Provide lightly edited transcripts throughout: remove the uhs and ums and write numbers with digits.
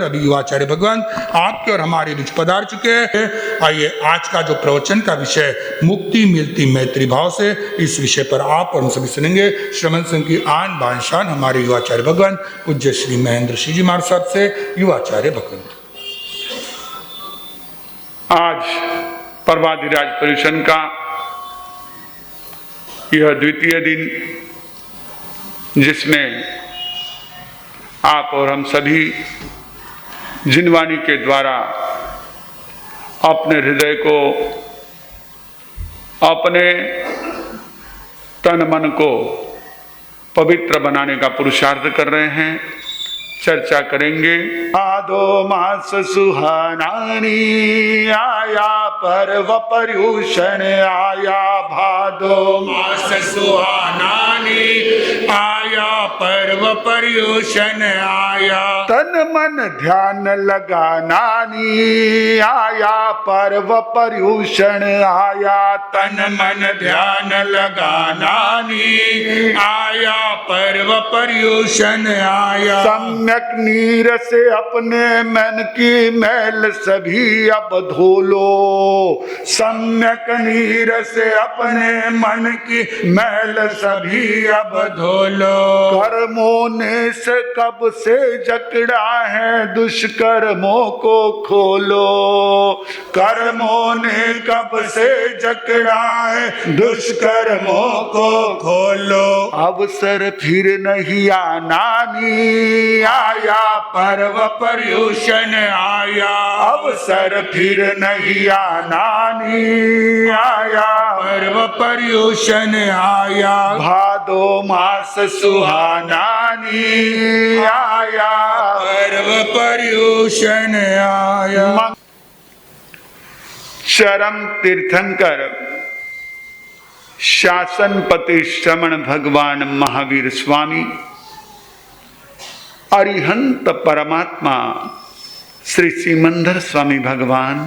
अभी युवाचार्य भगवान आपके और हमारे बीच पधार चुके हैं। आइए आज का जो प्रवचन का विषय मुक्ति मिलती मैत्री भाव से, इस विषय पर आप और हम सभी सुनेंगे श्रवण संघ की आन बान शान हमारे युवाचार्य भगवान पूज्य श्री महेंद्र सिंह जी महाराज साहब से। युवाचार्य भगवान आज पर्वाधिराज पर्युषण का यह द्वितीय दिन, जिसमें आप और हम सभी जिनवाणी के द्वारा अपने हृदय को, अपने तन मन को पवित्र बनाने का पुरुषार्थ कर रहे हैं, चर्चा करेंगे। भादो मास सुहानानी आया पर्व पर्युषण आया, भादो मास सुहानानी आया पर्व पर्युषण आया, तन मन ध्यान लगानानी आया पर्व पर्युषण आया, तन मन ध्यान लगानानी आया पर्व पर्युषण आया। सम्यक नीर से अपने मन की मैल सभी अब धो लो, सम्यक नीर से अपने मन की मैल सभी अब धो लो। कर्मों ने से कब से जकड़ा है दुष्कर्मों को खोलो, कर्मों ने कब से जकड़ा है दुष्कर्मों को खोलो। अवसर फिर नहीं आनानी आया पर्व पर्युषण आया, अवसर फिर नहीं आनानी आया पर्व पर्युषण आया। भादो मास सुहानानी आया पर्व पर्युषण आया। चरम तीर्थंकर शासनपति श्रमण भगवान महावीर स्वामी, अरिहंत परमात्मा श्री सिमंदर स्वामी भगवान,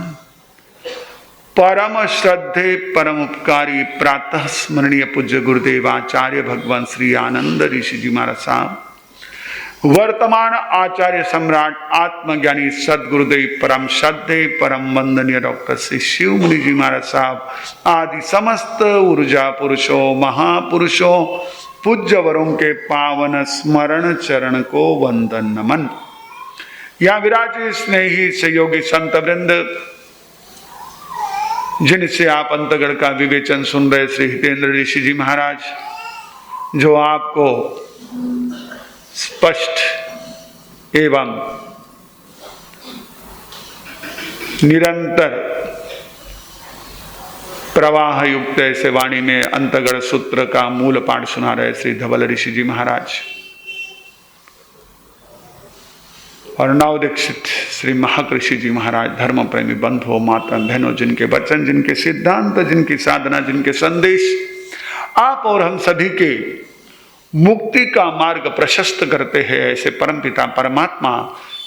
परम श्रद्धे परम उपकारी प्रातः स्मरणीय पूज्य गुरुदेव आचार्य भगवान श्री आनंद ऋषि जी महाराज साहब, वर्तमान आचार्य सम्राट आत्मज्ञानी सदगुरुदेव परम श्रद्धे परम वंदनीय डॉक्टर श्री शिव मुनि जी महाराज साहब आदि समस्त ऊर्जा पुरुषों महापुरुषों पूज्य वरों के पावन स्मरण चरण को वंदन नमन। यहाँ विराजे स्नेही सहयोगी संत वृंद, जिनसे आप अंतगढ़ का विवेचन सुन रहे श्री हितेंद्र ऋषि जी महाराज, जो आपको स्पष्ट एवं निरंतर प्रवाह युक्त ऐसे वाणी में अंतगढ़ सूत्र का मूल पाठ सुना रहे श्री धवल ऋषि जी महाराज, और नवदीक्षित श्री महाकृषि जी महाराज, धर्म प्रेमी बंधुओं माता बहनों, जिनके वचन, जिनके सिद्धांत, जिनकी साधना, जिनके संदेश आप और हम सभी के मुक्ति का मार्ग प्रशस्त करते हैं, ऐसे परमपिता परमात्मा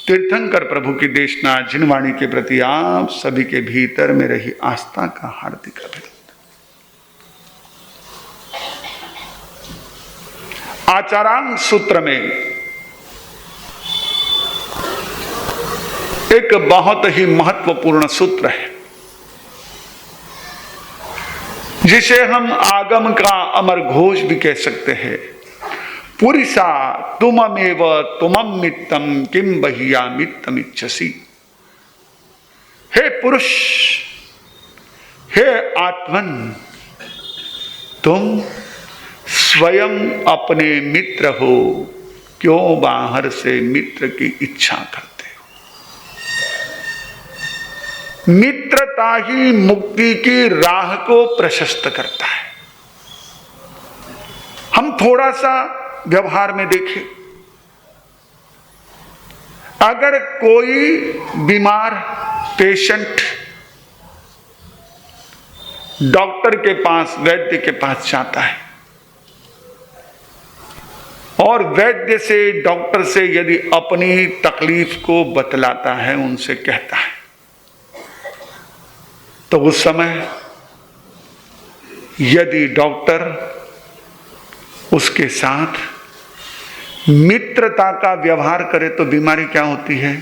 तीर्थंकर प्रभु की देशना जिनवाणी के प्रति आप सभी के भीतर में रही आस्था का हार्दिक अभिनंदन। आचारांग सूत्र में एक बहुत ही महत्वपूर्ण सूत्र है, जिसे हम आगम का अमर घोष भी कह सकते हैं। पुरुषा तुममेव तुमम मित्तम किम बहिया मित्तम इच्छसी। हे पुरुष, हे आत्मन, तुम स्वयं अपने मित्र हो, क्यों बाहर से मित्र की इच्छा करते हो। मित्रता ही मुक्ति की राह को प्रशस्त करता है। हम थोड़ा सा व्यवहार में देखें, अगर कोई बीमार पेशेंट डॉक्टर के पास, वैद्य के पास जाता है और वैद्य से, डॉक्टर से यदि अपनी तकलीफ को बतलाता है, उनसे कहता है, तो उस समय यदि डॉक्टर उसके साथ मित्रता का व्यवहार करे तो बीमारी क्या होती है?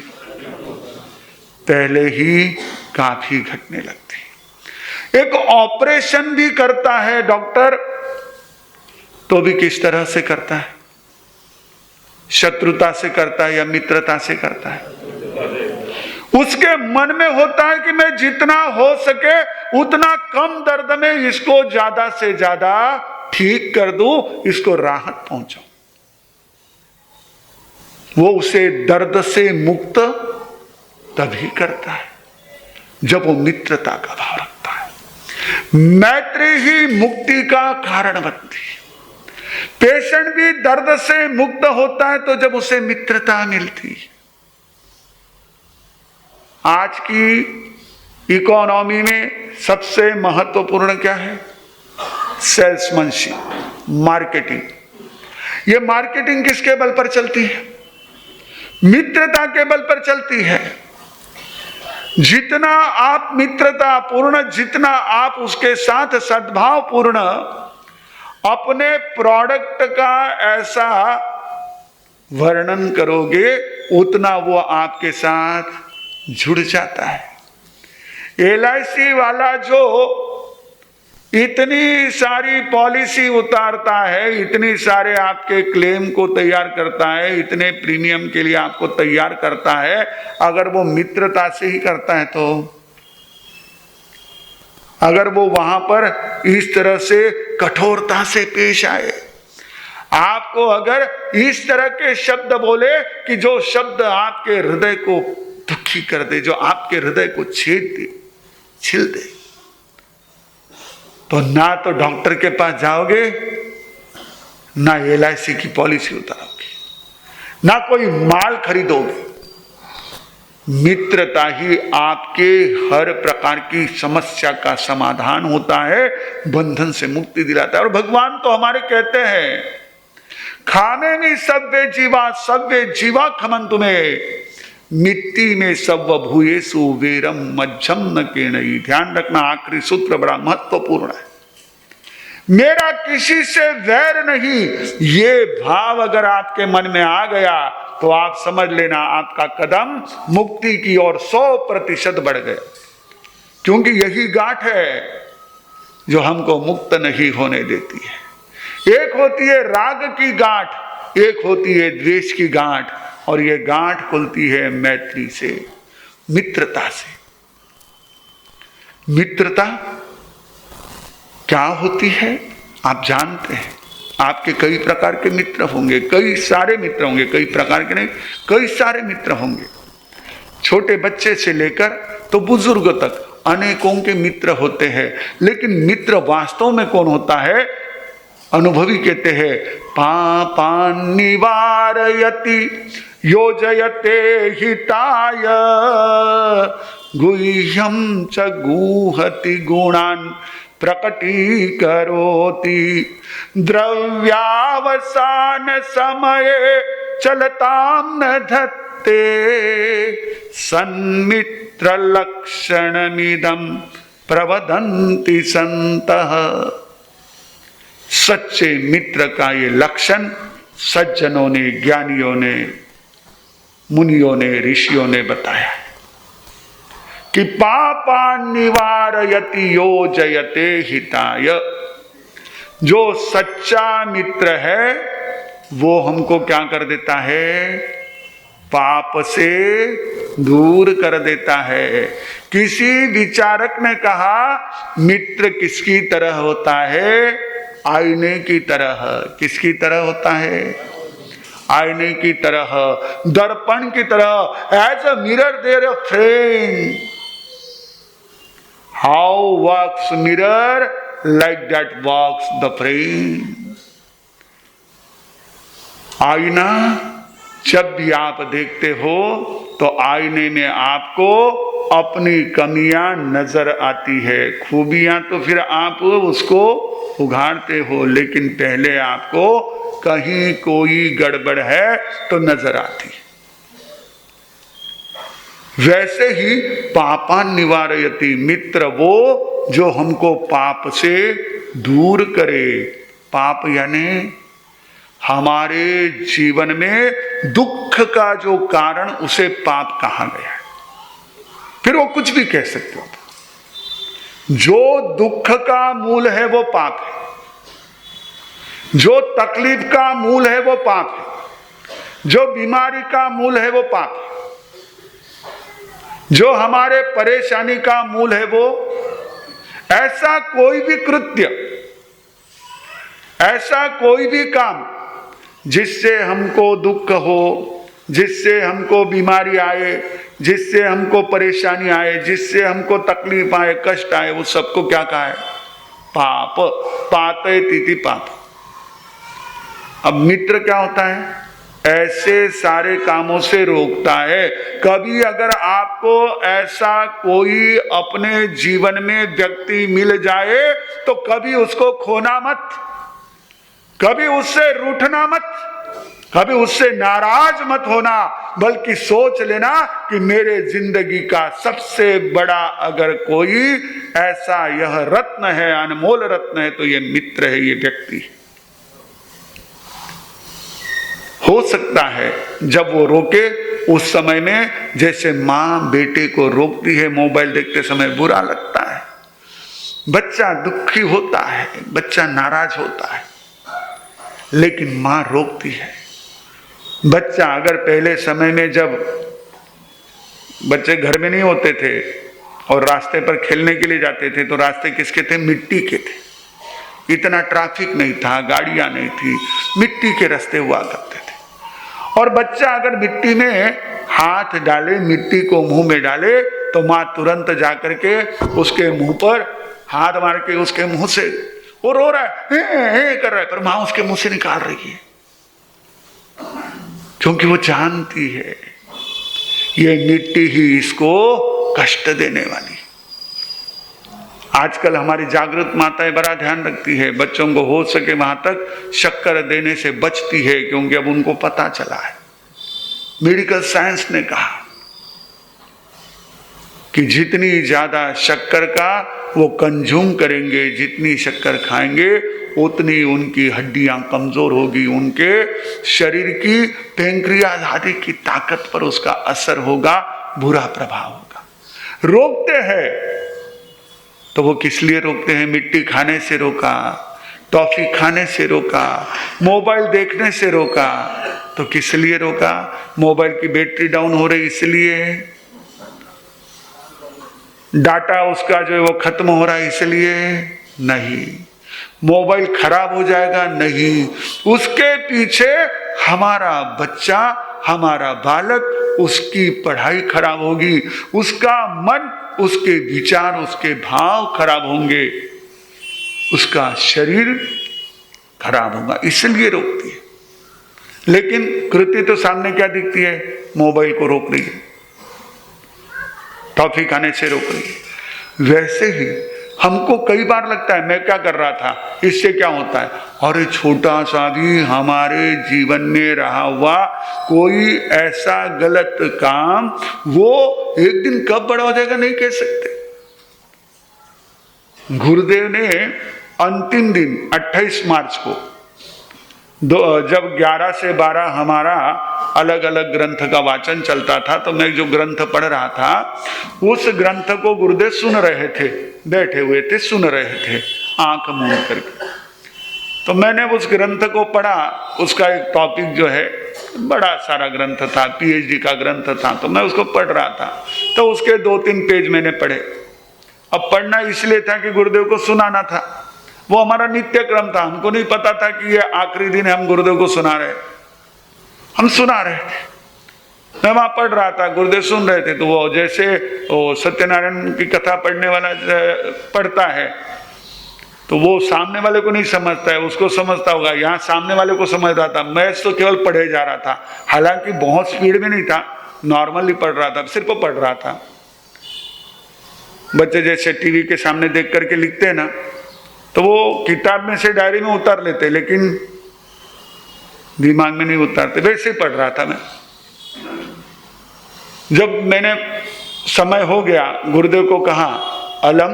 पहले ही काफी घटने लगती। एक ऑपरेशन भी करता है डॉक्टर, तो भी किस तरह से करता है? शत्रुता से करता है या मित्रता से करता है? उसके मन में होता है कि मैं जितना हो सके उतना कम दर्द में इसको ज्यादा से ज्यादा ठीक कर दूं, इसको राहत पहुंचाऊं। वो उसे दर्द से मुक्त तभी करता है जब वो मित्रता का भाव रखता है। मैत्री ही मुक्ति का कारण बनती है। पेशेंट भी दर्द से मुक्त होता है तो जब उसे मित्रता मिलती है। आज की इकोनॉमी में सबसे महत्वपूर्ण क्या है? Salesmanship, marketing. ये मार्केटिंग किसके बल पर चलती है? मित्रता के बल पर चलती है। जितना आप मित्रता पूर्ण, जितना आप उसके साथ सद्भाव पूर्ण अपने प्रोडक्ट का ऐसा वर्णन करोगे, उतना वो आपके साथ जुड़ जाता है। LIC वाला जो इतनी सारी पॉलिसी उतारता है, इतनी सारे आपके क्लेम को तैयार करता है, इतने प्रीमियम के लिए आपको तैयार करता है, अगर वो मित्रता से ही करता है तो अगर वो वहां पर इस तरह से कठोरता से पेश आए, आपको अगर इस तरह के शब्द बोले कि जो शब्द आपके हृदय को दुखी कर दे, जो आपके हृदय को छेद दे, छिल दे, तो ना तो डॉक्टर के पास जाओगे, ना LIC की पॉलिसी उतारोगे, ना कोई माल खरीदोगे। मित्रता ही आपके हर प्रकार की समस्या का समाधान होता है, बंधन से मुक्ति दिलाता है। और भगवान तो हमारे कहते हैं, खाने में सव्य जीवा खमन तुम्हें, मिट्टी में सव भूयेसु वेरम मज्जम न केनई। ध्यान रखना, आखिरी सूत्र बड़ा महत्वपूर्ण है। मेरा किसी से वैर नहीं, ये भाव अगर आपके मन में आ गया तो आप समझ लेना आपका कदम मुक्ति की ओर 100% बढ़ गया। क्योंकि यही गांठ है जो हमको मुक्त नहीं होने देती है। एक होती है राग की गांठ, एक होती है द्वेष की गांठ, और ये गांठ खुलती है मैत्री से, मित्रता से। मित्रता क्या होती है आप जानते हैं। आपके कई प्रकार के मित्र होंगे, कई सारे मित्र होंगे, कई प्रकार के नहीं, कई सारे मित्र होंगे। छोटे बच्चे से लेकर तो बुजुर्ग तक अनेकों के मित्र होते हैं। लेकिन मित्र वास्तव में कौन होता है? अनुभवी कहते हैं, पापान् निवारयति योजयते हिताय गुह्यं च गुहति गुणान् प्रकटीकरोति द्रव्यावसान समये चलतां न धत्ते सन्मित्र लक्षणमिदं प्रवदन्ति संतः। सच्चे मित्र का ये लक्षण सज्जनों ने, ज्ञानियों ने, मुनियों ने, ऋषियों ने बताया कि पापा निवारयति योजयते हिताय। जो सच्चा मित्र है वो हमको क्या कर देता है? पाप से दूर कर देता है। किसी विचारक ने कहा मित्र किसकी तरह होता है? आईने की तरह। किसकी तरह होता है? आईने की तरह, दर्पण की तरह। As a mirror there a frame. How works mirror, like that works the frame. आईना जब भी आप देखते हो तो आईने में आपको अपनी कमियां नजर आती है। खूबियां तो फिर आप उसको उघाड़ते हो, लेकिन पहले आपको कहीं कोई गड़बड़ है तो नजर आती है। वैसे ही पापान् निवारयति, मित्र वो जो हमको पाप से दूर करे। पाप यानी हमारे जीवन में दुख का जो कारण, उसे पाप कहा गया है। फिर वो कुछ भी कह सकते हो। जो दुख का मूल है वो पाप है, जो तकलीफ का मूल है वो पाप है, जो बीमारी का मूल है वो पाप है, जो हमारे परेशानी का मूल है वो, ऐसा कोई भी कृत्य, ऐसा कोई भी काम जिससे हमको दुख हो, जिससे हमको बीमारी आए, जिससे हमको परेशानी आए, जिससे हमको तकलीफ आए, कष्ट आए, वो सबको क्या कहा है? पाप। पातयति पाप। अब मित्र क्या होता है? ऐसे सारे कामों से रोकता है। कभी अगर आपको ऐसा कोई अपने जीवन में व्यक्ति मिल जाए तो कभी उसको खोना मत, कभी उससे रूठना मत, कभी उससे नाराज मत होना, बल्कि सोच लेना कि मेरे जिंदगी का सबसे बड़ा अगर कोई ऐसा यह रत्न है, अनमोल रत्न है, तो ये मित्र है, ये व्यक्ति है। हो सकता है जब वो रोके उस समय में जैसे मां बेटे को रोकती है मोबाइल देखते समय, बुरा लगता है, बच्चा दुखी होता है, बच्चा नाराज होता है, लेकिन मां रोकती है। बच्चा अगर पहले समय में जब बच्चे घर में नहीं होते थे और रास्ते पर खेलने के लिए जाते थे तो रास्ते किसके थे? मिट्टी के थे। इतना ट्रैफिक नहीं था, गाड़ियां नहीं थी, मिट्टी के रास्ते हुआ करते थे। और बच्चा अगर मिट्टी में हाथ डाले, मिट्टी को मुंह में डाले, तो मां तुरंत जाकर के उसके मुंह पर हाथ मार के उसके मुंह से, वो रो रहा है, हे कर रहा है, पर मां उसके मुंह से निकाल रही है, क्योंकि वो जानती है ये मिट्टी ही इसको कष्ट देने वाली। आजकल हमारी जागृत माताएं बड़ा ध्यान रखती है, बच्चों को हो सके वहां तक शक्कर देने से बचती है, क्योंकि अब उनको पता चला है, मेडिकल साइंस ने कहा कि जितनी ज्यादा शक्कर का वो कंज्यूम करेंगे, जितनी शक्कर खाएंगे, उतनी उनकी हड्डियां कमजोर होगी, उनके शरीर की पैंक्रियाज आदि की ताकत पर उसका असर होगा, बुरा प्रभाव होगा। रोकते हैं तो वो किस लिए रोकते हैं? मिट्टी खाने से रोका, टॉफी खाने से रोका, मोबाइल देखने से रोका, तो किस लिए रोका? मोबाइल की बैटरी डाउन हो रही इसलिए, डाटा उसका जो है वो खत्म हो रहा है इसलिए नहीं, मोबाइल खराब हो जाएगा नहीं, उसके पीछे हमारा बच्चा, हमारा बालक, उसकी पढ़ाई खराब होगी, उसका मन, उसके विचार, उसके भाव खराब होंगे, उसका शरीर खराब होगा, इसलिए रोकती है। लेकिन कृति तो सामने क्या दिखती है? मोबाइल को रोक रही है, टॉफी खाने से रोक रही है। वैसे ही हमको कई बार लगता है मैं क्या कर रहा था, इससे क्या होता है? और छोटा सा भी हमारे जीवन में रहा हुआ कोई ऐसा गलत काम, वो एक दिन कब बड़ा हो जाएगा नहीं कह सकते। गुरुदेव ने अंतिम दिन 28 मार्च को जब 11 से 12 हमारा अलग अलग ग्रंथ का वाचन चलता था, तो मैं जो ग्रंथ पढ़ रहा था उस ग्रंथ को गुरुदेव सुन रहे थे, बैठे हुए थे, सुन रहे थे आंख मूंद करके। तो मैंने उस ग्रंथ को पढ़ा, उसका एक टॉपिक जो है, बड़ा सारा ग्रंथ था, पीएचडी का ग्रंथ था, तो मैं उसको पढ़ रहा था। तो उसके 2-3 पेज मैंने पढ़े। अब पढ़ना इसलिए था कि गुरुदेव को सुनाना था, वो हमारा नित्य क्रम था, हमको नहीं पता था कि ये आखिरी दिन हम गुरुदेव को सुना रहे, हम सुना रहे थे। मैं वहां पढ़ रहा था, गुरुदेव सुन रहे थे। तो वो जैसे वो सत्यनारायण की कथा पढ़ने वाला पढ़ता है, तो वो सामने वाले को नहीं समझता है, उसको समझता होगा, यहाँ सामने वाले को समझ रहा था। मैं तो केवल पढ़े जा रहा था, हालांकि बहुत स्पीड में नहीं था, नॉर्मली पढ़ रहा था, सिर्फ पढ़ रहा था। बच्चे जैसे टीवी के सामने देख करके लिखते हैं ना, तो वो किताब में से डायरी में उतार लेते, लेकिन दिमाग में नहीं उतारते, वैसे ही पढ़ रहा था मैं। जब मैंने समय हो गया, गुरुदेव को कहा अलम,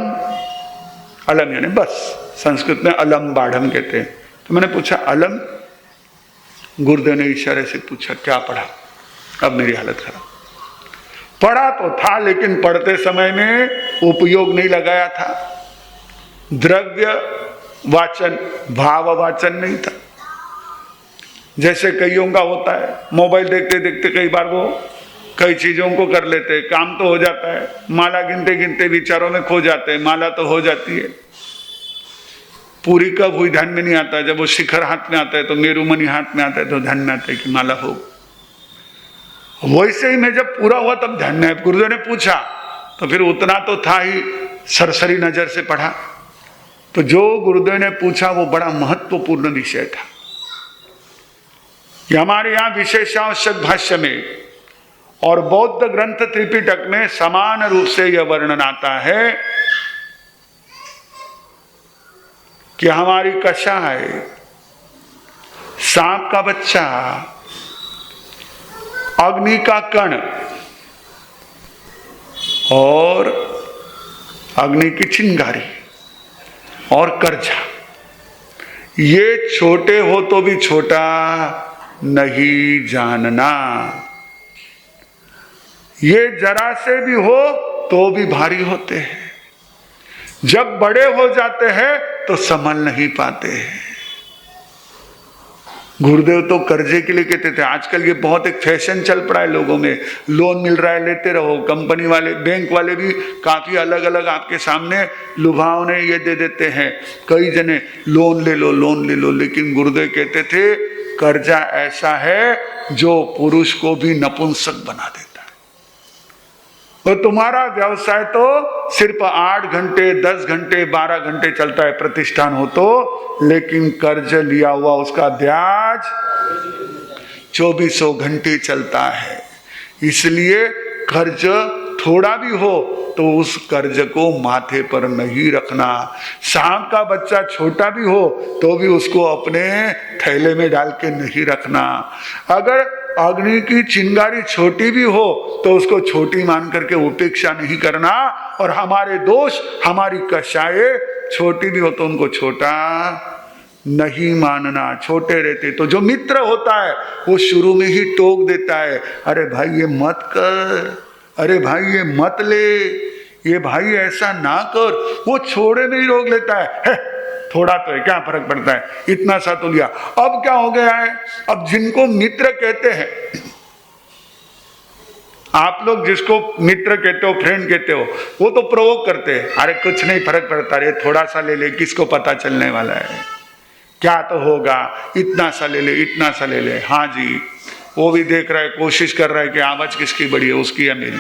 अलम यानी बस, संस्कृत में अलम बाढ़म कहते हैं। तो मैंने पूछा अलम, गुरुदेव ने इशारे से पूछा क्या पढ़ा? अब मेरी हालत खराब। पढ़ा तो था लेकिन पढ़ते समय में उपयोग नहीं लगाया था। द्रव्य वाचन, भाव वाचन नहीं था। जैसे कईयों का होता है, मोबाइल देखते देखते कई बार वो कई चीजों को कर लेते हैं, काम तो हो जाता है, माला गिनते गिनते विचारों में खो जाते हैं, माला तो हो जाती है, पूरी कब हुई ध्यान में नहीं आता। जब वो शिखर हाथ में आता है तो मेरुमणि हाथ में आता है तो ध्यान में आता है कि माला हो। वैसे ही मैं जब पूरा हुआ तब ध्यान में, गुरुदेव ने पूछा तो फिर उतना तो था ही, सरसरी नजर से पढ़ा। तो जो गुरुदेव ने पूछा वो बड़ा महत्वपूर्ण विषय था कि हमारे यहां विशेषावश्यक भाष्य में और बौद्ध ग्रंथ त्रिपिटक में समान रूप से यह वर्णन आता है कि हमारी कषाय, सांप का बच्चा, अग्नि का कण और अग्नि की चिंगारी और कर्जा, ये छोटे हो तो भी छोटा नहीं जानना, ये जरा से भी हो तो भी भारी होते हैं, जब बड़े हो जाते हैं तो संभल नहीं पाते हैं। गुरुदेव तो कर्जे के लिए कहते थे। आजकल ये बहुत एक फैशन चल पड़ा है लोगों में, लोन मिल रहा है लेते रहो। कंपनी वाले, बैंक वाले भी काफी अलग अलग आपके सामने लुभावने ये दे देते हैं, कई जने लोन ले लो लोन ले लो। लेकिन गुरुदेव कहते थे कर्जा ऐसा है जो पुरुष को भी नपुंसक बना देता है। और तुम्हारा व्यवसाय तो सिर्फ 8 घंटे 10 घंटे 12 घंटे चलता है प्रतिष्ठान हो तो, लेकिन कर्ज लिया हुआ उसका ब्याज 2400 घंटे चलता है। इसलिए कर्ज थोड़ा भी हो तो उस कर्ज को माथे पर नहीं रखना। सांप का बच्चा छोटा भी हो तो भी उसको अपने थैले में डाल के नहीं रखना। अगर अग्नि की चिंगारी छोटी भी हो तो उसको छोटी मान करके उपेक्षा नहीं करना। और हमारे दोष, हमारी कषाये छोटी भी हो तो उनको छोटा नहीं मानना। छोटे रहते तो जो मित्र होता है वो शुरू में ही टोक देता है, अरे भाई ये मत कर, अरे भाई ये मत ले, ये भाई ऐसा ना कर। वो छोड़े में ही रोक लेता है, थोड़ा तो है क्या फर्क पड़ता है, इतना सा तो लिया। अब क्या हो गया है, अब जिनको मित्र कहते हैं, आप लोग जिसको मित्र कहते हो, फ्रेंड कहते हो, वो तो प्रोवोक करते हैं, अरे कुछ नहीं फर्क पड़ता रे, थोड़ा सा ले ले, किसको पता चलने वाला है, क्या तो होगा, इतना सा ले ले, इतना सा ले ले। हाँ जी, वो भी देख रहा है, कोशिश कर रहा है कि आवाज किसकी बड़ी है, उसकी या मेरी।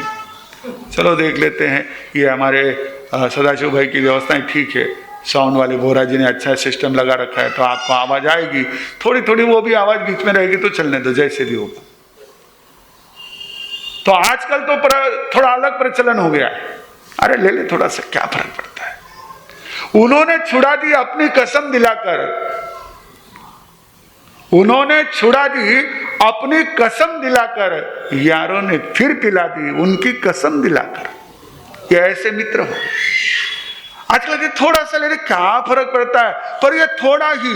चलो देख लेते हैं। ये हमारे सदाशिव भाई की व्यवस्थाएं ठीक है, साउंड वाले भोरा जी ने अच्छा सिस्टम लगा रखा है, तो आपको आवाज आएगी थोड़ी थोड़ी, वो भी आवाज बीच में रहेगी तो चलने दो, जैसे भी होगा। तो आजकल तो थोड़ा अलग प्रचलन हो गया है, अरे ले ले थोड़ा सा, क्या फर्क पड़ता है। उन्होंने छुड़ा दी अपनी कसम दिलाकर, उन्होंने छुड़ा दी अपनी कसम दिलाकर, यारों ने फिर पिला दी उनकी कसम दिलाकर। ये ऐसे मित्र हो। आजकल ये थोड़ा सा ले ले, क्या फर्क पड़ता है, पर ये थोड़ा ही,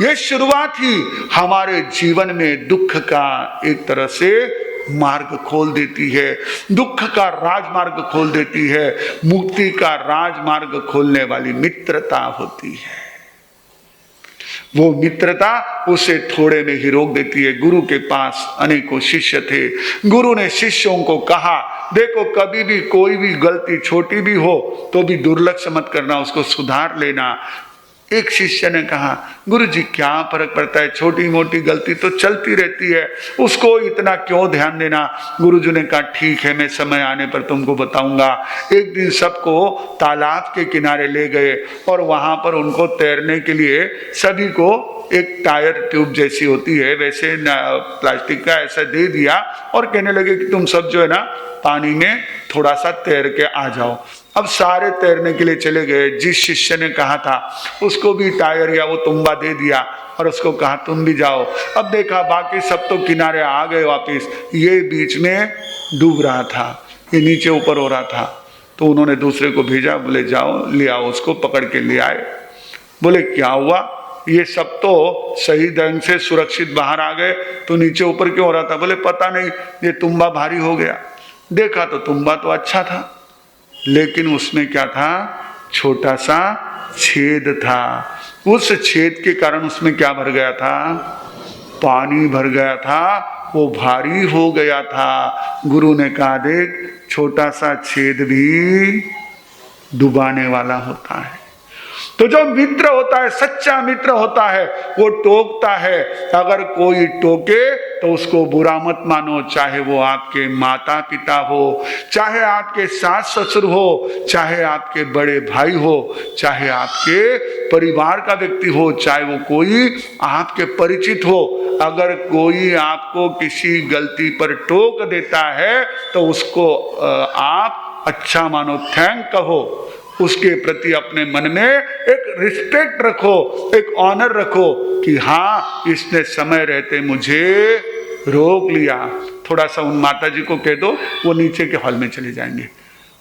ये शुरुआत ही हमारे जीवन में दुख का एक तरह से मार्ग खोल देती है, दुख का राजमार्ग खोल देती है। मुक्ति का राजमार्ग खोलने वाली मित्रता होती है। वो मित्रता उसे थोड़े में ही रोक देती है। गुरु के पास अनेकों शिष्य थे। गुरु ने शिष्यों को कहा, देखो कभी भी कोई भी गलती छोटी भी हो तो भी दुर्लक्ष्य मत करना, उसको सुधार लेना। एक शिष्य ने कहा, गुरु जी क्या फर्क पड़ता है, छोटी मोटी गलती तो चलती रहती है, उसको इतना क्यों ध्यान देना। गुरु जी ने कहा, ठीक है, मैं समय आने पर तुमको बताऊंगा। एक दिन सबको तालाब के किनारे ले गए और वहां पर उनको तैरने के लिए सभी को एक टायर ट्यूब जैसी होती है वैसे प्लास्टिक का ऐसा दे दिया और कहने लगे कि तुम सब जो है ना पानी में थोड़ा सा तैर के आ जाओ। अब सारे तैरने के लिए चले गए। जिस शिष्य ने कहा था उसको भी टायर या वो तुम्बा दे दिया और उसको कहा तुम भी जाओ। अब देखा बाकी सब तो किनारे आ गए वापिस, ये बीच में डूब रहा था, ये नीचे ऊपर हो रहा था। तो उन्होंने दूसरे को भेजा, बोले जाओ ले आओ, उसको पकड़ के ले आए। बोले क्या हुआ, ये सब तो सही ढंग से सुरक्षित बाहर आ गए, तो नीचे ऊपर क्यों हो रहा था। बोले पता नहीं, ये तुम्बा भारी हो गया। देखा तो तुम्बा तो अच्छा था, लेकिन उसमें क्या था, छोटा सा छेद था। उस छेद के कारण उसमें क्या भर गया था, पानी भर गया था, वो भारी हो गया था। गुरु ने कहा देख, छोटा सा छेद भी डुबाने वाला होता है। तो जो मित्र होता है, सच्चा मित्र होता है, वो टोकता है। अगर कोई टोके तो उसको बुरा मत मानो, चाहे वो आपके माता पिता हो, चाहे आपके सास ससुर हो, चाहे आपके बड़े भाई हो, चाहे आपके परिवार का व्यक्ति हो, चाहे वो कोई आपके परिचित हो। अगर कोई आपको किसी गलती पर टोक देता है तो उसको आप अच्छा मानो, थैंक कहो, उसके प्रति अपने मन में एक रिस्पेक्ट रखो, एक ऑनर रखो कि हाँ, इसने समय रहते मुझे रोक लिया। थोड़ा सा उन माता जी को कह दो, वो नीचे के हॉल में चले जाएंगे।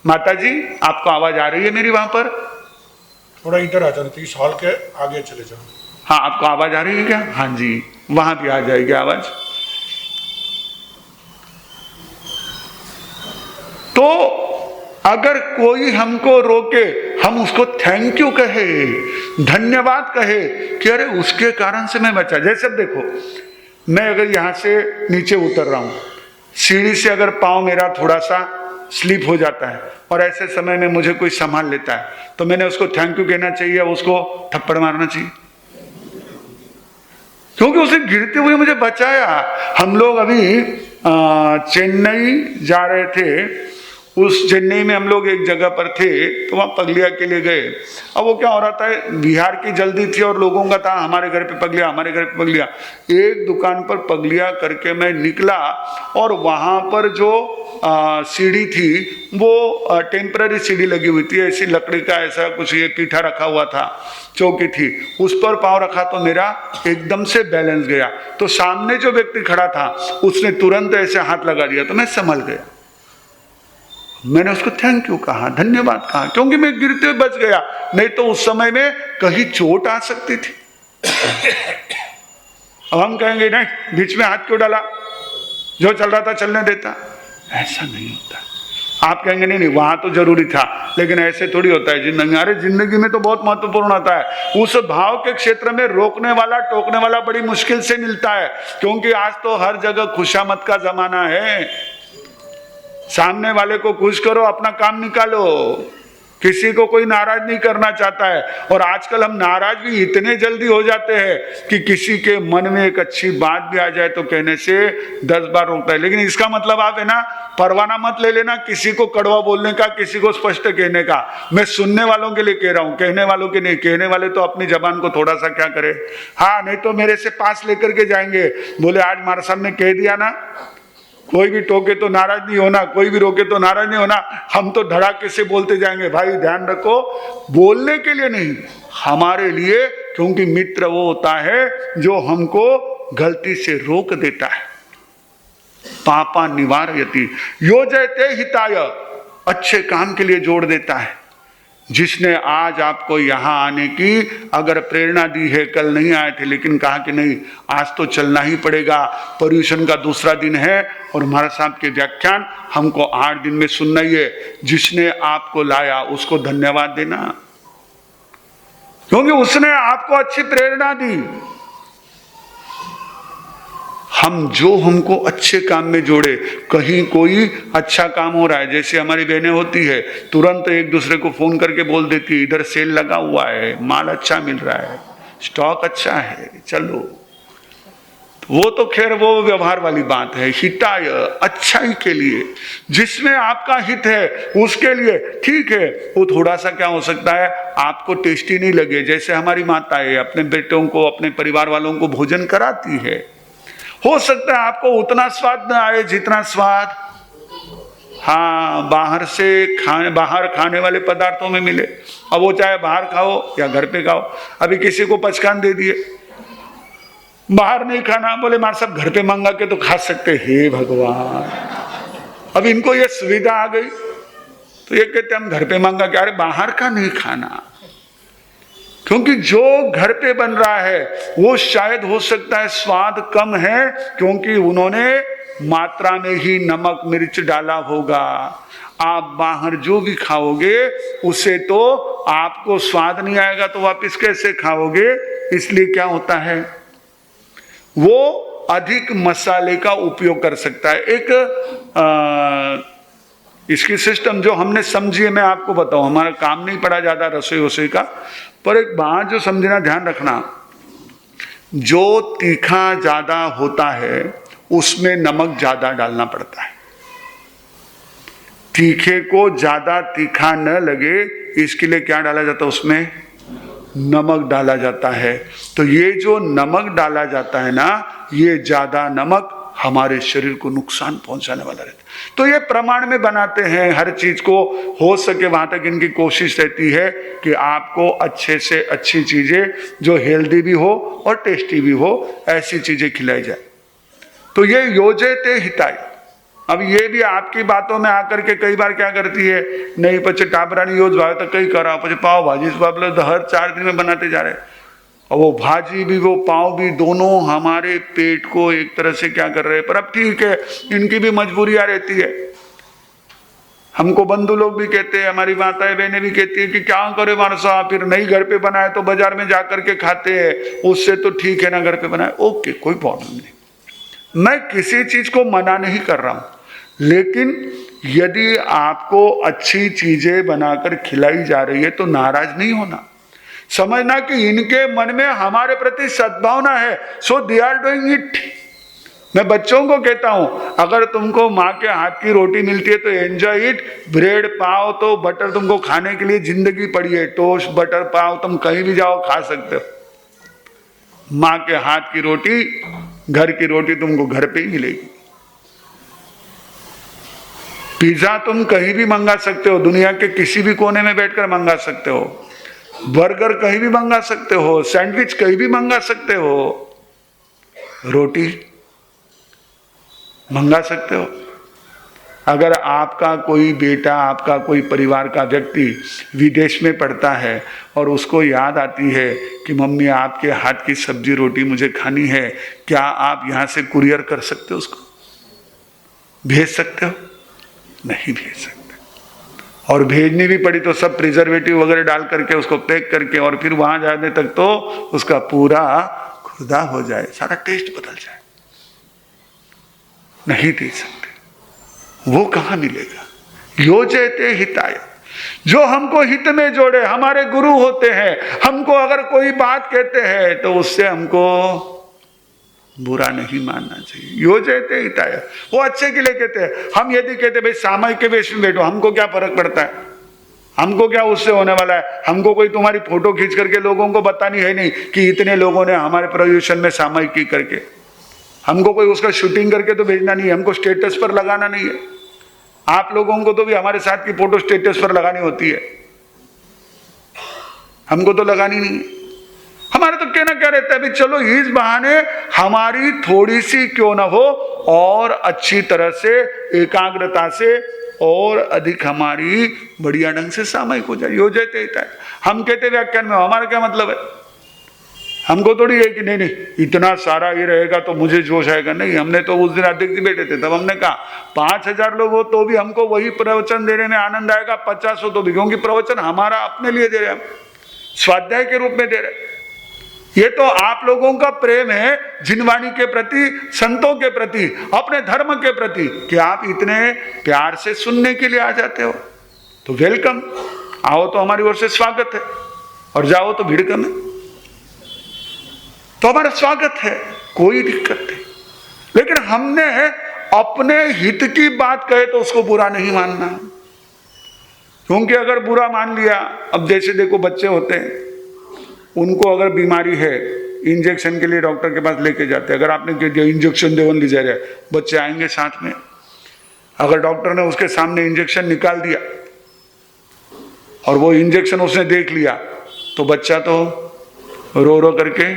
माता जी, आपको आवाज आ रही है मेरी वहां पर? थोड़ा इधर आ जाओ, इस हॉल के आगे चले जाओ। हाँ, आपको आवाज आ रही है क्या? हाँ जी, वहां भी आ जाएगी आवाज। तो अगर कोई हमको रोके, हम उसको थैंक यू कहे, धन्यवाद कहे कि अरे उसके कारण से मैं बचा। जैसे अब देखो, मैं अगर यहां से नीचे उतर रहा हूं, सीढ़ी से अगर पांव मेरा थोड़ा सा स्लिप हो जाता है और ऐसे समय में मुझे कोई संभाल लेता है, तो मैंने उसको थैंक यू कहना चाहिए, उसको थप्पड़ मारना चाहिए, क्योंकि उसे गिरते हुए मुझे बचाया। हम लोग अभी चेन्नई जा रहे थे। उस चेन्नई में हम लोग एक जगह पर थे, तो वहाँ पगलिया के लिए गए। अब वो क्या हो रहा था, बिहार की जल्दी थी और लोगों का था हमारे घर पे पगलिया, हमारे घर पे पगलिया। एक दुकान पर पगलिया करके मैं निकला और वहाँ पर जो सीढ़ी थी वो टेम्पररी सीढ़ी लगी हुई थी, ऐसी लकड़ी का ऐसा कुछ ये पीठा रखा हुआ था, चौकी थी, उस पर पाँव रखा तो मेरा एकदम से बैलेंस गया। तो सामने जो व्यक्ति खड़ा था उसने तुरंत ऐसे हाथ लगा दिया, तो मैं संभल गया। मैंने उसको थैंक यू कहा, धन्यवाद कहा, क्योंकि मैं गिरते हुए बच गया, नहीं तो उस समय में कहीं चोट आ सकती थी। अब हम कहेंगे नहीं, बीच में हाथ क्यों डाला, जो चल रहा था चलने देता। ऐसा नहीं होता। आप कहेंगे नहीं नहीं, वहां तो जरूरी था, लेकिन ऐसे थोड़ी होता है जिंदगी। अरे जिंदगी में तो बहुत महत्वपूर्ण होता है। उस भाव के क्षेत्र में रोकने वाला, टोकने वाला बड़ी मुश्किल से मिलता है, क्योंकि आज तो हर जगह खुशामद का जमाना है। सामने वाले को खुश करो, अपना काम निकालो। किसी को कोई नाराज नहीं करना चाहता है, और आजकल हम नाराज भी इतने जल्दी हो जाते हैं कि किसी के मन में एक अच्छी बात भी आ जाए तो कहने से 10 बार रोकता है। लेकिन इसका मतलब आप है ना, परवाना मत ले लेना किसी को कड़वा बोलने का, किसी को स्पष्ट कहने का। मैं सुनने वालों के लिए कह रहा हूं, कहने वालों के नहीं। कहने वाले तो अपनी जबान को थोड़ा सा क्या करे, हाँ, नहीं तो मेरे से पास लेकर के जाएंगे, बोले आज हमारे सामने कह दिया ना, कोई भी टोके तो नाराज नहीं होना, कोई भी रोके तो नाराज नहीं होना। हम तो धड़ाके से बोलते जाएंगे। भाई ध्यान रखो, बोलने के लिए नहीं, हमारे लिए, क्योंकि मित्र वो होता है जो हमको गलती से रोक देता है। पापा निवारयति योजयते हिताय, अच्छे काम के लिए जोड़ देता है। जिसने आज आपको यहां आने की अगर प्रेरणा दी है, कल नहीं आए थे लेकिन कहा कि नहीं आज तो चलना ही पड़ेगा, पर्यूषण का दूसरा दिन है और महाराज साहब के व्याख्यान हमको 8 दिन में सुनना ही है। जिसने आपको लाया उसको धन्यवाद देना, क्योंकि उसने आपको अच्छी प्रेरणा दी। हम जो हमको अच्छे काम में जोड़े, कहीं कोई अच्छा काम हो रहा है, जैसे हमारी बहनें होती है, तुरंत एक दूसरे को फोन करके बोल देती, इधर सेल लगा हुआ है, माल अच्छा मिल रहा है, स्टॉक अच्छा है, चलो। वो तो खैर वो व्यवहार वाली बात है। हिताय, अच्छाई के लिए, जिसमें आपका हित है उसके लिए ठीक है। वो थोड़ा सा क्या हो सकता है, आपको टेस्टी नहीं लगे। जैसे हमारी माताएं अपने बेटों को, अपने परिवार वालों को भोजन कराती है, हो सकता है आपको उतना स्वाद न आए जितना स्वाद हाँ बाहर खाने वाले पदार्थों में मिले। अब वो चाहे बाहर खाओ या घर पे खाओ। अभी किसी को पचकान दे दिए, बाहर नहीं खाना, बोले मार साहब घर पे मंगा के तो खा सकते। हे भगवान, अब इनको ये सुविधा आ गई तो ये कहते हम घर पे मंगा के, अरे बाहर का नहीं खाना, क्योंकि जो घर पे बन रहा है वो शायद हो सकता है स्वाद कम है, क्योंकि उन्होंने मात्रा में ही नमक मिर्च डाला होगा। आप बाहर जो भी खाओगे उससे तो आपको स्वाद नहीं आएगा, तो वापस कैसे खाओगे? इसलिए क्या होता है, वो अधिक मसाले का उपयोग कर सकता है। एक इसकी सिस्टम जो हमने समझी है, मैं आपको बताऊं, हमारा काम नहीं पड़ा ज्यादा रसोई वसोई का, पर एक बात जो समझना, ध्यान रखना, जो तीखा ज्यादा होता है उसमें नमक ज्यादा डालना पड़ता है। तीखे को ज्यादा तीखा न लगे इसके लिए क्या डाला जाता है, उसमें नमक डाला जाता है। तो ये जो नमक डाला जाता है ना, ये ज्यादा नमक हमारे शरीर को नुकसान पहुंचाने वाला रहता है। तो ये प्रमाण में बनाते हैं हर चीज को, हो सके वहां तक इनकी कोशिश रहती है कि आपको अच्छे से अच्छी चीजें जो हेल्दी भी हो और टेस्टी भी हो, ऐसी चीजें खिलाई जाए। तो ये योजते हिताय। अब ये भी आपकी बातों में आकर के कई बार क्या करती है, नहीं पचे टाबरानी योज भाव तो कई करा, पचे पाव भाजी तो हर 4 दिन में बनाते जा रहे हैं, और वो भाजी भी वो पाव भी दोनों हमारे पेट को एक तरह से क्या कर रहे हैं। पर अब ठीक है, इनकी भी मजबूरियां रहती है। हमको बंधु लोग भी कहते हैं, हमारी माताएं बहनें भी कहती है कि क्या करे मानो साहब, फिर नहीं घर पे बनाए तो बाजार में जाकर के खाते हैं, उससे तो ठीक है ना घर पे बनाए। ओके, कोई प्रॉब्लम नहीं, मैं किसी चीज को मना नहीं कर रहा हूं, लेकिन यदि आपको अच्छी चीजें बनाकर खिलाई जा रही है तो नाराज नहीं होना, समझना कि इनके मन में हमारे प्रति सद्भावना है, सो दे आर डूइंग इट। मैं बच्चों को कहता हूं, अगर तुमको माँ के हाथ की रोटी मिलती है तो एंजॉय इट। ब्रेड पाव तो बटर तुमको खाने के लिए जिंदगी पड़ी है, टोस्ट बटर पाव तुम कहीं भी जाओ खा सकते हो। माँ के हाथ की रोटी, घर की रोटी तुमको घर पे ही मिलेगी। पिज्जा तुम कहीं भी मंगा सकते हो, दुनिया के किसी भी कोने में बैठकर मंगा सकते हो। बर्गर कहीं भी मंगा सकते हो, सैंडविच कहीं भी मंगा सकते हो, रोटी मंगा सकते हो। अगर आपका कोई बेटा, आपका कोई परिवार का व्यक्ति विदेश में पढ़ता है और उसको याद आती है कि मम्मी आपके हाथ की सब्जी रोटी मुझे खानी है, क्या आप यहां से कुरियर कर सकते हो, उसको भेज सकते हो? नहीं भेज सकते। और भेजनी भी पड़ी तो सब प्रिजर्वेटिव वगैरह डाल करके उसको पैक करके, और फिर वहां जाने तक तो उसका पूरा खुदा हो जाए, सारा टेस्ट बदल जाए। नहीं दे सकते। वो कहां मिलेगा? योजते हिताय, जो हमको हित में जोड़े, हमारे गुरु होते हैं। हमको अगर कोई बात कहते हैं तो उससे हमको बुरा नहीं मानना चाहिए। योजते हिताय, वो अच्छे के लिए कहते हैं। हम यदि कहते भाई सामयिक के वेश में बैठो, हमको क्या फर्क पड़ता है, हमको क्या उससे होने वाला है? हमको कोई तुम्हारी फोटो खींच करके लोगों को बतानी है नहीं कि इतने लोगों ने हमारे प्रयोजन में सामयिक की करके, हमको कोई उसका शूटिंग करके तो भेजना नहीं है, हमको स्टेटस पर लगाना नहीं है। आप लोगों को तो भी हमारे साथ की फोटो स्टेटस पर लगानी होती है, हमको तो लगानी नहीं है। हमारा तो कहना क्या रहता है, भी चलो इस बहाने हमारी थोड़ी सी क्यों ना हो और अच्छी तरह से एकाग्रता से और अधिक हमारी बढ़िया ढंग से सामयिक हो जाए। योजते हिताय। हम कहते व्याख्यान में, हमारा क्या मतलब है? हमको थोड़ी है कि नहीं नहीं इतना सारा ये रहेगा तो मुझे जोश आएगा। नहीं, हमने तो उस दिन अध्यक्ष जी बैठे थे, तब हमने कहा 5000 लोग हो तो भी हमको वही प्रवचन देने में आनंद आएगा, 50 हो तो भी, क्योंकि प्रवचन हमारा अपने लिए दे रहे हैं, हम स्वाध्याय के रूप में दे रहे। ये तो आप लोगों का प्रेम है जिनवाणी के प्रति, संतों के प्रति, अपने धर्म के प्रति, कि आप इतने प्यार से सुनने के लिए आ जाते हो। तो वेलकम, आओ तो हमारी ओर से स्वागत है, और जाओ तो भीड़ कम है, तो हमारा स्वागत है, कोई दिक्कत नहीं। लेकिन हमने अपने हित की बात कहे तो उसको बुरा नहीं मानना, क्योंकि अगर बुरा मान लिया, अब जैसे देखो बच्चे होते हैं, उनको अगर बीमारी है, इंजेक्शन के लिए डॉक्टर के पास लेके जाते हैं। अगर आपने कह दिया इंजेक्शन देवन ली जा रहा है, बच्चे आएंगे साथ में। अगर डॉक्टर ने उसके सामने इंजेक्शन निकाल दिया और वो इंजेक्शन उसने देख लिया, तो बच्चा तो रो रो करके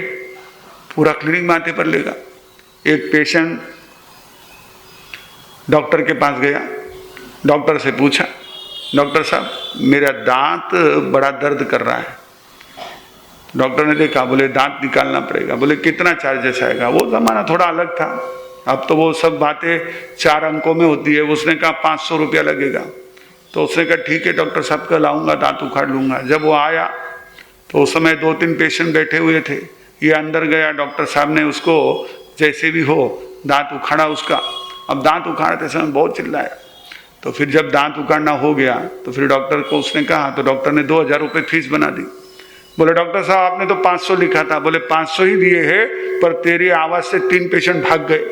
पूरा क्लिनिक माथे पर लेगा। एक पेशेंट डॉक्टर के पास गया, डॉक्टर से पूछा, डॉक्टर साहब मेरा दांत बड़ा दर्द कर रहा है। डॉक्टर ने देखा, बोले दांत निकालना पड़ेगा। बोले कितना चार्जेस आएगा? वो जमाना थोड़ा अलग था, अब तो वो सब बातें 4 अंकों में होती है। उसने कहा 500 रुपया लगेगा, तो उसने कहा ठीक है डॉक्टर साहब कल आऊँगा, दांत उखाड़ लूँगा। जब वो आया तो उस समय 2-3 पेशेंट बैठे हुए थे। ये अंदर गया, डॉक्टर साहब ने उसको जैसे भी हो दांत उखाड़ा उसका। अब दांत उखाड़ते समय बहुत चिल्लाया, तो फिर जब दांत उखाड़ना हो गया तो फिर डॉक्टर को उसने कहा, तो डॉक्टर ने 2000 रुपये फीस बना दी। बोले डॉक्टर साहब आपने तो 500 लिखा था। बोले 500 ही दिए हैं, पर तेरी आवाज से 3 पेशेंट भाग गए,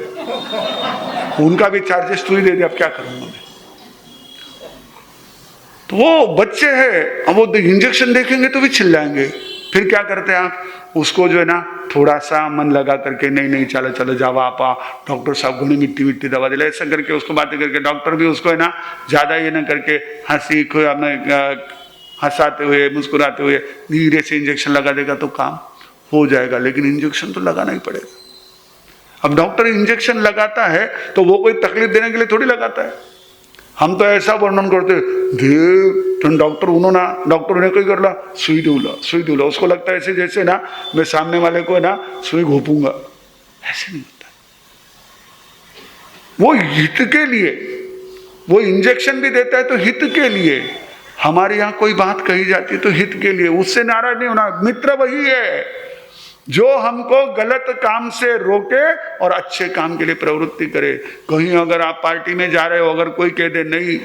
उनका भी चार्जेस तू ही दे दे, अब क्या करूंगा मैं। तो वो बच्चे हैं, अब वो इंजेक्शन देखेंगे तो भी चिल्लाएंगे। फिर क्या करते हैं आप, उसको जो है ना थोड़ा सा मन लगा करके, नहीं नहीं चलो चलो जाओ आपा, डॉक्टर साहब घुनी मिट्टी मिट्टी दवा दिला, ऐसा करके उसको बातें करके, डॉक्टर भी उसको है ना ज्यादा ये ना करके हंसी हंसाते हुए मुस्कुराते हुए धीरे से इंजेक्शन लगा देगा तो काम हो जाएगा। लेकिन इंजेक्शन तो लगाना ही पड़ेगा। अब डॉक्टर इंजेक्शन लगाता है तो वो कोई तकलीफ देने के लिए थोड़ी लगाता है। हम तो ऐसा वर्णन करते देव डॉक्टर उन्होंने डॉक्टर ने कही कर ला सुई दूला। उसको लगता है ऐसे जैसे ना मैं सामने वाले को ना सुई घोपूंगा। ऐसे नहीं होता। वो हित के लिए, वो इंजेक्शन भी देता है तो हित के लिए। हमारे यहाँ कोई बात कही जाती है तो हित के लिए, उससे नाराज नहीं होना। मित्र वही है जो हमको गलत काम से रोके और अच्छे काम के लिए प्रवृत्ति करे। कहीं अगर आप पार्टी में जा रहे हो, अगर कोई कह दे नहीं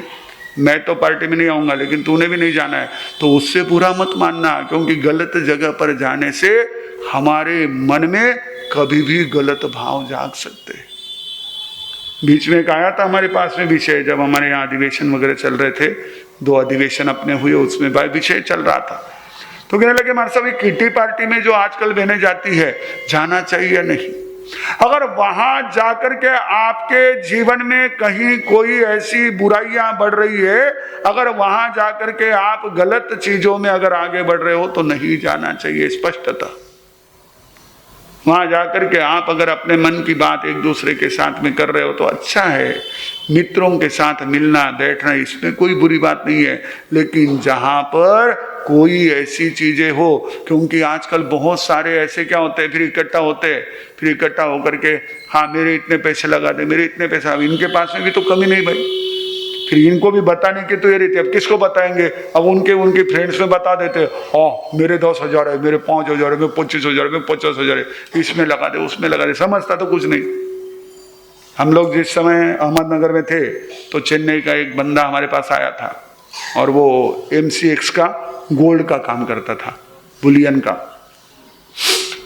मैं तो पार्टी में नहीं आऊंगा लेकिन तूने भी नहीं जाना है, तो उससे बुरा मत मानना, क्योंकि गलत जगह पर जाने से हमारे मन में कभी भी गलत भाव जाग सकते हैं। बीच में एक आया था हमारे पास में विषय, जब हमारे यहाँ अधिवेशन वगैरह चल रहे थे, 2 अधिवेशन अपने हुए, उसमें विषय चल रहा था, तो कहने लगे हमारे साहब किटी पार्टी में जो आजकल बहने जाती है जाना चाहिए या नहीं। अगर वहां जाकर के आपके जीवन में कहीं कोई ऐसी बुराइयां बढ़ रही है, अगर वहां जाकर के आप गलत चीजों में अगर आगे बढ़ रहे हो तो नहीं जाना चाहिए। स्पष्टता वहां जाकर के आप अगर अपने मन की बात एक दूसरे के साथ में कर रहे हो तो अच्छा है। मित्रों के साथ मिलना बैठना इसमें कोई बुरी बात नहीं है, लेकिन जहां पर कोई ऐसी चीजें हो, क्योंकि आजकल बहुत सारे ऐसे क्या होते हैं, फिर इकट्ठा होकर के हाँ मेरे इतने पैसे लगा दे, मेरे इतने पैसे, इनके पास में भी तो कमी नहीं भाई, फिर इनको भी बताने की तो ये रहती है। अब किसको बताएंगे, अब उनके फ्रेंड्स में बता देते हैं मेरे 10,000 है, मेरे 5,000 है, मेरे 25,000 है, मेरे 50,000 है, इसमें लगा दे उसमें लगा दे, समझता तो कुछ नहीं। हम लोग जिस समय अहमदनगर में थे तो चेन्नई का एक बंदा हमारे पास आया था और वो MCX का गोल्ड का काम करता था, बुलियन का।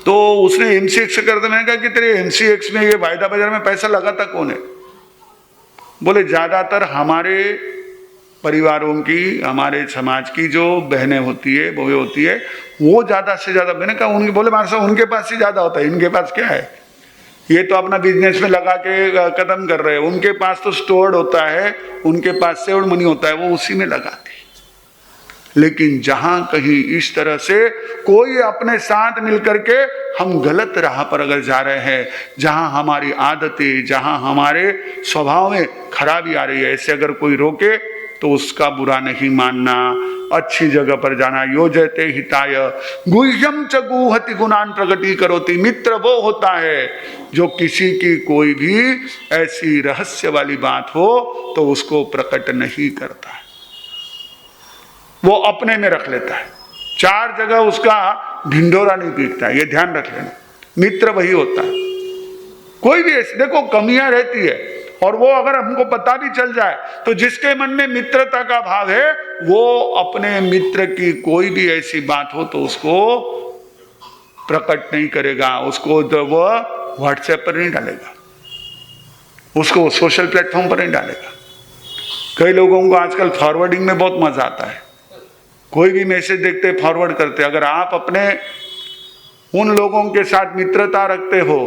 तो उसने MCX से करता, मैंने कहा कि तेरे MCX में ये वायदा बाजार में पैसा लगाता कौन है? बोले ज्यादातर हमारे परिवारों की, हमारे समाज की जो बहनें होती है, बहुएं होती है, वो ज्यादा से ज्यादा। मैंने कहा उनके, बोले मार साहब उनके पास ही ज्यादा होता है, इनके पास क्या है, ये तो अपना बिजनेस में लगा के खत्म कर रहे हैं। उनके पास तो स्टोर्ड होता है, उनके पास सेव्ड मनी होता है, वो उसी में लगाते। लेकिन जहां कहीं इस तरह से कोई अपने साथ मिलकर के हम गलत राह पर अगर जा रहे हैं, जहां हमारी आदतें, जहां हमारे स्वभाव में खराबी आ रही है, ऐसे अगर कोई रोके तो उसका बुरा नहीं मानना, अच्छी जगह पर जाना। योजते हिताय गुह्यम च गुहति गुणान प्रगति करोति। मित्र वो होता है जो किसी की कोई भी ऐसी रहस्य वाली बात हो तो उसको प्रकट नहीं करता है, वो अपने में रख लेता है, 4 जगह उसका ढिंढोरा नहीं पीटता है। ये ध्यान रख लेना, मित्र वही होता है। कोई भी ऐसी देखो कमियां रहती है, और वो अगर हमको पता भी चल जाए तो जिसके मन में मित्रता का भाव है वो अपने मित्र की कोई भी ऐसी बात हो तो उसको प्रकट नहीं करेगा, उसको वो व्हाट्सएप पर नहीं डालेगा, उसको सोशल प्लेटफॉर्म पर नहीं डालेगा। कई लोगों को आजकल फॉरवर्डिंग में बहुत मजा आता है, कोई भी मैसेज देखते फॉरवर्ड करते। अगर आप अपने उन लोगों के साथ मित्रता रखते हो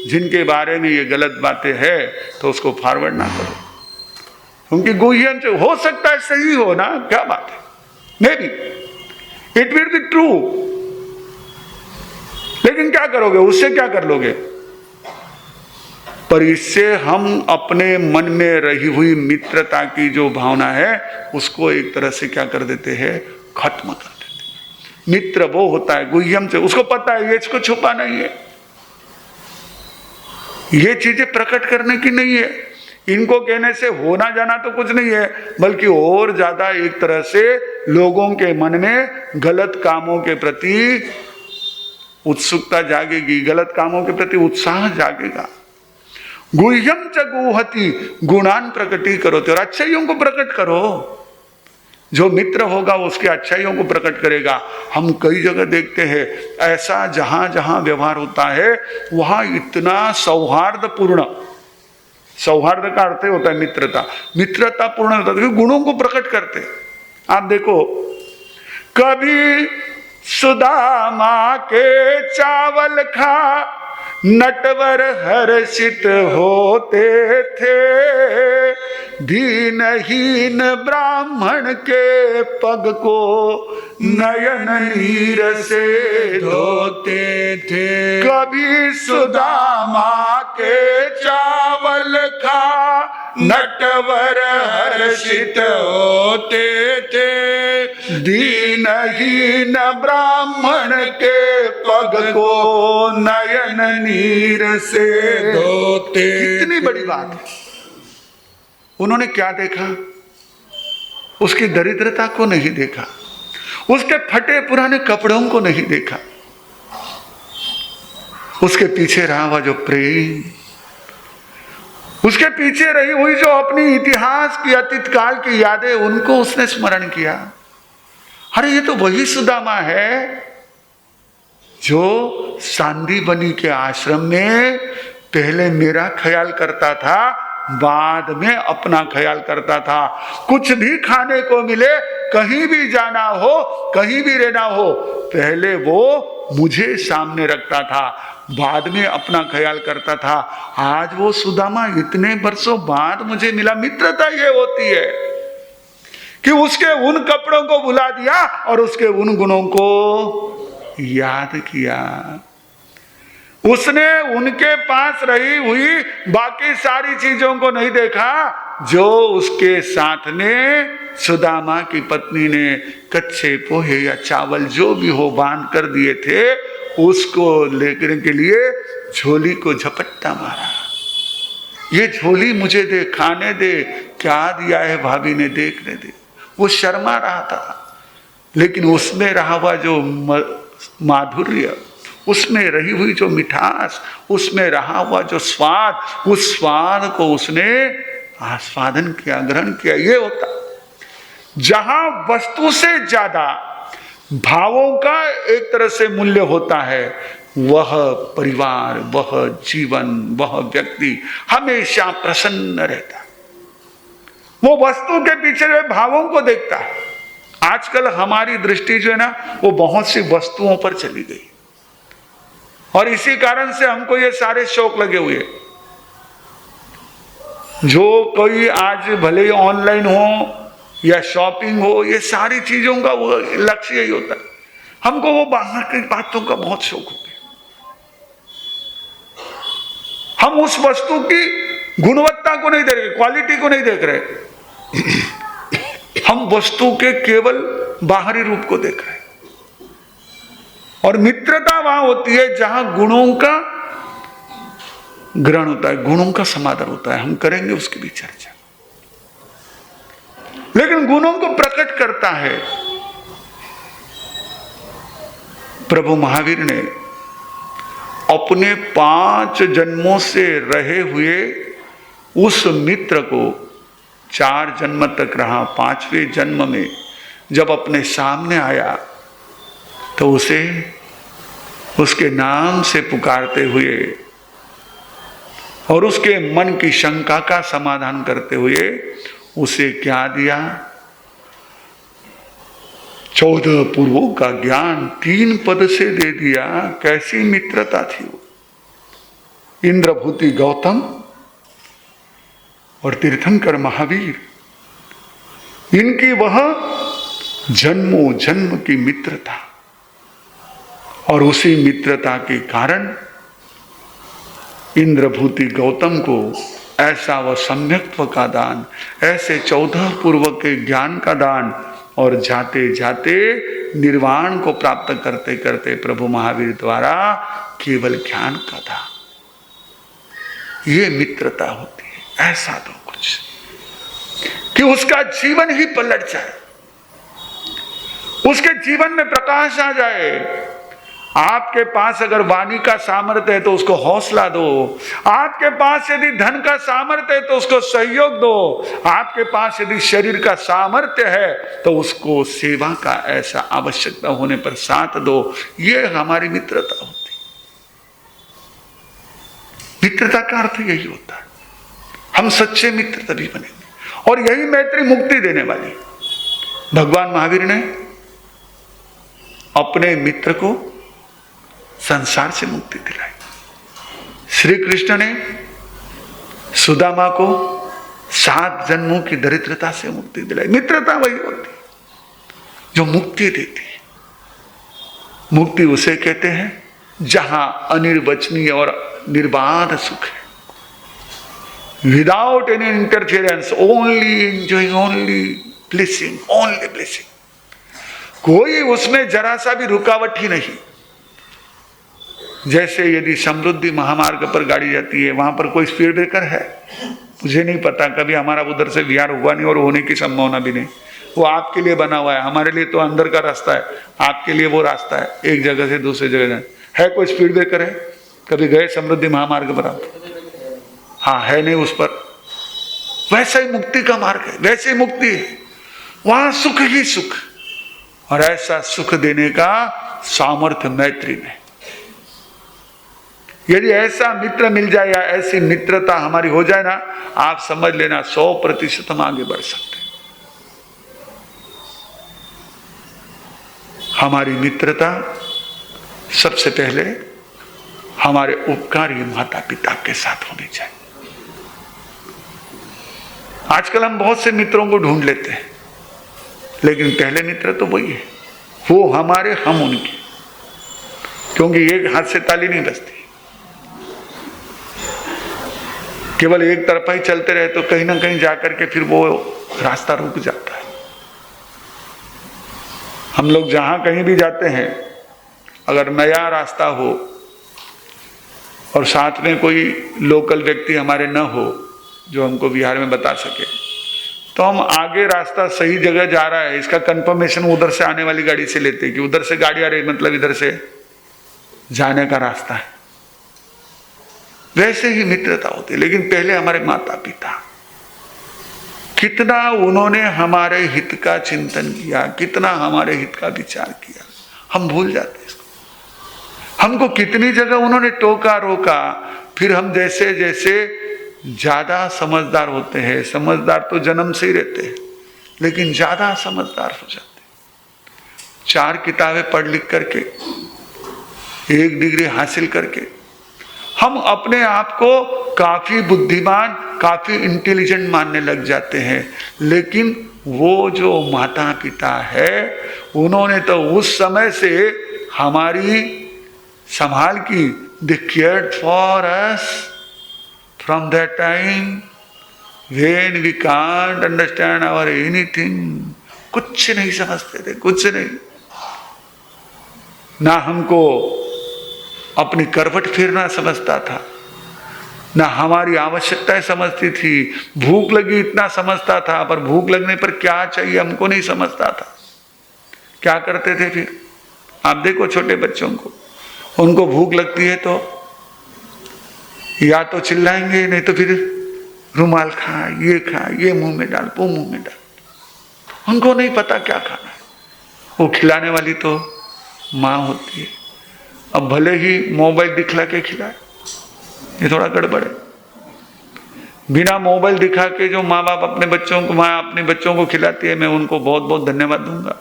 जिनके बारे में ये गलत बातें है तो उसको फॉरवर्ड ना करो, क्योंकि गुह्यन से हो सकता है सही हो ना, क्या बात है, may be it will be true, लेकिन क्या करोगे उससे, क्या कर लोगे? पर इससे हम अपने मन में रही हुई मित्रता की जो भावना है उसको एक तरह से क्या कर देते हैं, खत्म कर देते हैं। मित्र वो होता है गुह्यम से, उसको पता है ये इसको छुपा नहीं है, ये चीजें प्रकट करने की नहीं है। इनको कहने से होना जाना तो कुछ नहीं है, बल्कि और ज्यादा एक तरह से लोगों के मन में गलत कामों के प्रति उत्सुकता जागेगी, गलत कामों के प्रति उत्साह जागेगा। गुह्यम च गुहति गुणान प्रकटी करो, और अच्छाइयों को प्रकट करो। जो मित्र होगा उसके अच्छाइयों को प्रकट करेगा। हम कई जगह देखते हैं ऐसा, जहां जहां व्यवहार होता है वहां इतना सौहार्दपूर्ण, सौहार्द का अर्थ होता है मित्रता, मित्रता पूर्ण होता है, गुणों को प्रकट करते। आप देखो, कभी सुदामा के चावल खा नटवर हर्षित होते थे, दीनहीन ब्राह्मण के पग को नयन नीर से धोते थे। कभी सुदामा के चावल खा नटवर हर्षित होते थे, दीनहीन ब्राह्मण के पग को नयन नीर से धोते। कितनी बड़ी बात है। उन्होंने क्या देखा? उसकी दरिद्रता को नहीं देखा, उसके फटे पुराने कपड़ों को नहीं देखा, उसके पीछे रहा हुआ जो प्रेम, उसके पीछे रही हुई जो अपनी इतिहास की अतीत काल की यादें, उनको उसने स्मरण किया। अरे ये तो वही सुदामा है जो सांदीपनि के आश्रम में पहले मेरा ख्याल करता था, बाद में अपना ख्याल करता था। कुछ भी खाने को मिले, कहीं भी जाना हो, कहीं भी रहना हो, पहले वो मुझे सामने रखता था, बाद में अपना ख्याल करता था। आज वो सुदामा इतने वर्षों बाद मुझे मिला। मित्रता ये होती है कि उसके उन कपड़ों को भुला दिया और उसके उन गुणों को याद किया। उसने उनके पास रही हुई बाकी सारी चीजों को नहीं देखा जो उसके साथ में सुदामा की पत्नी ने कच्चे पोहे या चावल जो भी हो बांध कर दिए थे, उसको लेकर के लिए झोली को झपट्टा मारा। ये झोली मुझे दे, खाने दे, क्या दिया है भाभी ने, देखने दे। वो शर्मा रहा था, लेकिन उसमें रहा हुआ जो माधुर्य, उसमें रही हुई जो मिठास, उसमें रहा हुआ जो स्वाद, उस स्वाद को उसने आस्वादन किया, ग्रहण किया। ये होता जहां वस्तु से ज्यादा भावों का एक तरह से मूल्य होता है, वह परिवार, वह जीवन, वह व्यक्ति हमेशा प्रसन्न रहता है। वो वस्तु के पीछे भावों को देखता है। आजकल हमारी दृष्टि जो है ना, वो बहुत सी वस्तुओं पर चली गई, और इसी कारण से हमको ये सारे शौक लगे हुए। जो कोई आज भले ही ऑनलाइन हो या शॉपिंग हो, ये सारी चीजों का वो लक्ष्य यही होता है। हमको वो बाहर की बातों का बहुत शौक हो गया। हम उस वस्तु की गुणवत्ता को नहीं देख रहे, क्वालिटी को नहीं देख रहे, हम वस्तु के केवल बाहरी रूप को देख रहे हैं। और मित्रता वहां होती है जहां गुणों का ग्रहण होता है, गुणों का समादर होता है। हम करेंगे उसकी भी चर्चा। लेकिन गुणों को प्रकट करता है प्रभु महावीर ने अपने 5 जन्मों से रहे हुए उस मित्र को 4 जन्म तक रहा। 5वें जन्म में जब अपने सामने आया तो उसे उसके नाम से पुकारते हुए और उसके मन की शंका का समाधान करते हुए उसे क्या दिया? 14 पूर्वों का ज्ञान 3 पद से दे दिया। कैसी मित्रता थी वो! इंद्रभूति गौतम और तीर्थंकर महावीर, इनकी वह जन्मों जन्म की मित्रता, और उसी मित्रता के कारण इंद्रभूति गौतम को ऐसा वह सम्यक्त्व का दान, ऐसे 14 पूर्व के ज्ञान का दान, और जाते जाते निर्वाण को प्राप्त करते करते प्रभु महावीर द्वारा केवल ज्ञान का दान। ये मित्रता होती है। ऐसा दो कुछ कि उसका जीवन ही पलट जाए, उसके जीवन में प्रकाश आ जाए। आपके पास अगर वाणी का सामर्थ्य है तो उसको हौसला दो, आपके पास यदि धन का सामर्थ्य है तो उसको सहयोग दो, आपके पास यदि शरीर का सामर्थ्य है तो उसको सेवा का ऐसा आवश्यकता होने पर साथ दो। ये हमारी मित्रता होती। मित्रता का अर्थ यही होता है, हम सच्चे मित्र तभी बनेंगे। और यही मैत्री मुक्ति देने वाली। भगवान महावीर ने अपने मित्र को संसार से मुक्ति दिलाई। श्री कृष्ण ने सुदामा को 7 जन्मों की दरिद्रता से मुक्ति दिलाई। मित्रता वही होती जो मुक्ति देती है। मुक्ति उसे कहते हैं जहां अनिर्वचनीय और निर्बाध सुख है, without any interference, only enjoying, only blessing, only blessing. कोई उसमें जरा सा भी रुकावट ही नहीं। जैसे यदि समृद्धि महामार्ग पर गाड़ी जाती है, वहां पर कोई स्पीड ब्रेकर है? मुझे नहीं पता, कभी हमारा उधर से विहार हुआ नहीं और होने की संभावना भी नहीं। वो आपके लिए बना हुआ है, हमारे लिए तो अंदर का रास्ता है, आपके लिए वो रास्ता है, एक जगह से दूसरी जगह जाए। है कोई स्पीड ब्रेकर है? कभी गए समृद्धि महामार्ग पर आप? हाँ, है नहीं उस पर। वैसा ही मुक्ति का मार्ग है, वैसे ही मुक्ति है, वहां सुख ही सुख। और ऐसा सुख देने का सामर्थ्य मैत्री में। यदि ऐसा मित्र मिल जाए या ऐसी मित्रता हमारी हो जाए ना, आप समझ लेना 100% हम आगे बढ़ सकते हैं। हमारी मित्रता सबसे पहले हमारे उपकारी माता पिता के साथ होनी चाहिए। आजकल हम बहुत से मित्रों को ढूंढ लेते हैं, लेकिन पहले मित्र तो वही है, वो हमारे, हम उनके। क्योंकि एक हाथ से ताली नहीं बजती। केवल एक तरफा ही चलते रहे तो कहीं ना कहीं जाकर के फिर वो रास्ता रुक जाता है। हम लोग जहां कहीं भी जाते हैं, अगर नया रास्ता हो और साथ में कोई लोकल व्यक्ति हमारे न हो जो हमको बिहार में बता सके, तो हम आगे रास्ता सही जगह जा रहा है इसका कंफर्मेशन उधर से आने वाली गाड़ी से लेते हैं कि उधर से गाड़ी आ रही, मतलब इधर से जाने का रास्ता है। वैसे ही मित्रता होती है। लेकिन पहले हमारे माता पिता, कितना उन्होंने हमारे हित का चिंतन किया, कितना हमारे हित का विचार किया, हम भूल जाते हैं इसको। हमको कितनी जगह उन्होंने टोका रोका, फिर हम जैसे जैसे ज्यादा समझदार होते हैं, समझदार तो जन्म से ही रहते हैं, लेकिन ज्यादा समझदार हो जाते हैं। 4 किताबें पढ़ लिख करके, 1 डिग्री हासिल करके हम अपने आप को काफी बुद्धिमान, काफी इंटेलिजेंट मानने लग जाते हैं। लेकिन वो जो माता पिता है, उन्होंने तो उस समय से हमारी संभाल की। They cared for us from that time when we can't understand our anything. कुछ नहीं समझते थे, कुछ नहीं। ना हमको अपनी करवट फेरना समझता था, ना हमारी आवश्यकताएं समझती थी। भूख लगी इतना समझता था, पर भूख लगने पर क्या चाहिए हमको नहीं समझता था। क्या करते थे फिर? आप देखो छोटे बच्चों को, उनको भूख लगती है तो या तो चिल्लाएंगे, नहीं तो फिर रुमाल खा, ये मुंह में डाल, वो मुंह में डाल। उनको नहीं पता क्या खाना है। वो खिलाने वाली तो माँ होती है। अब भले ही मोबाइल दिखला के खिलाए, ये थोड़ा गड़बड़ है। बिना मोबाइल दिखा के जो माँ बाप अपने बच्चों को खिलाती है, मैं उनको बहुत बहुत धन्यवाद दूंगा।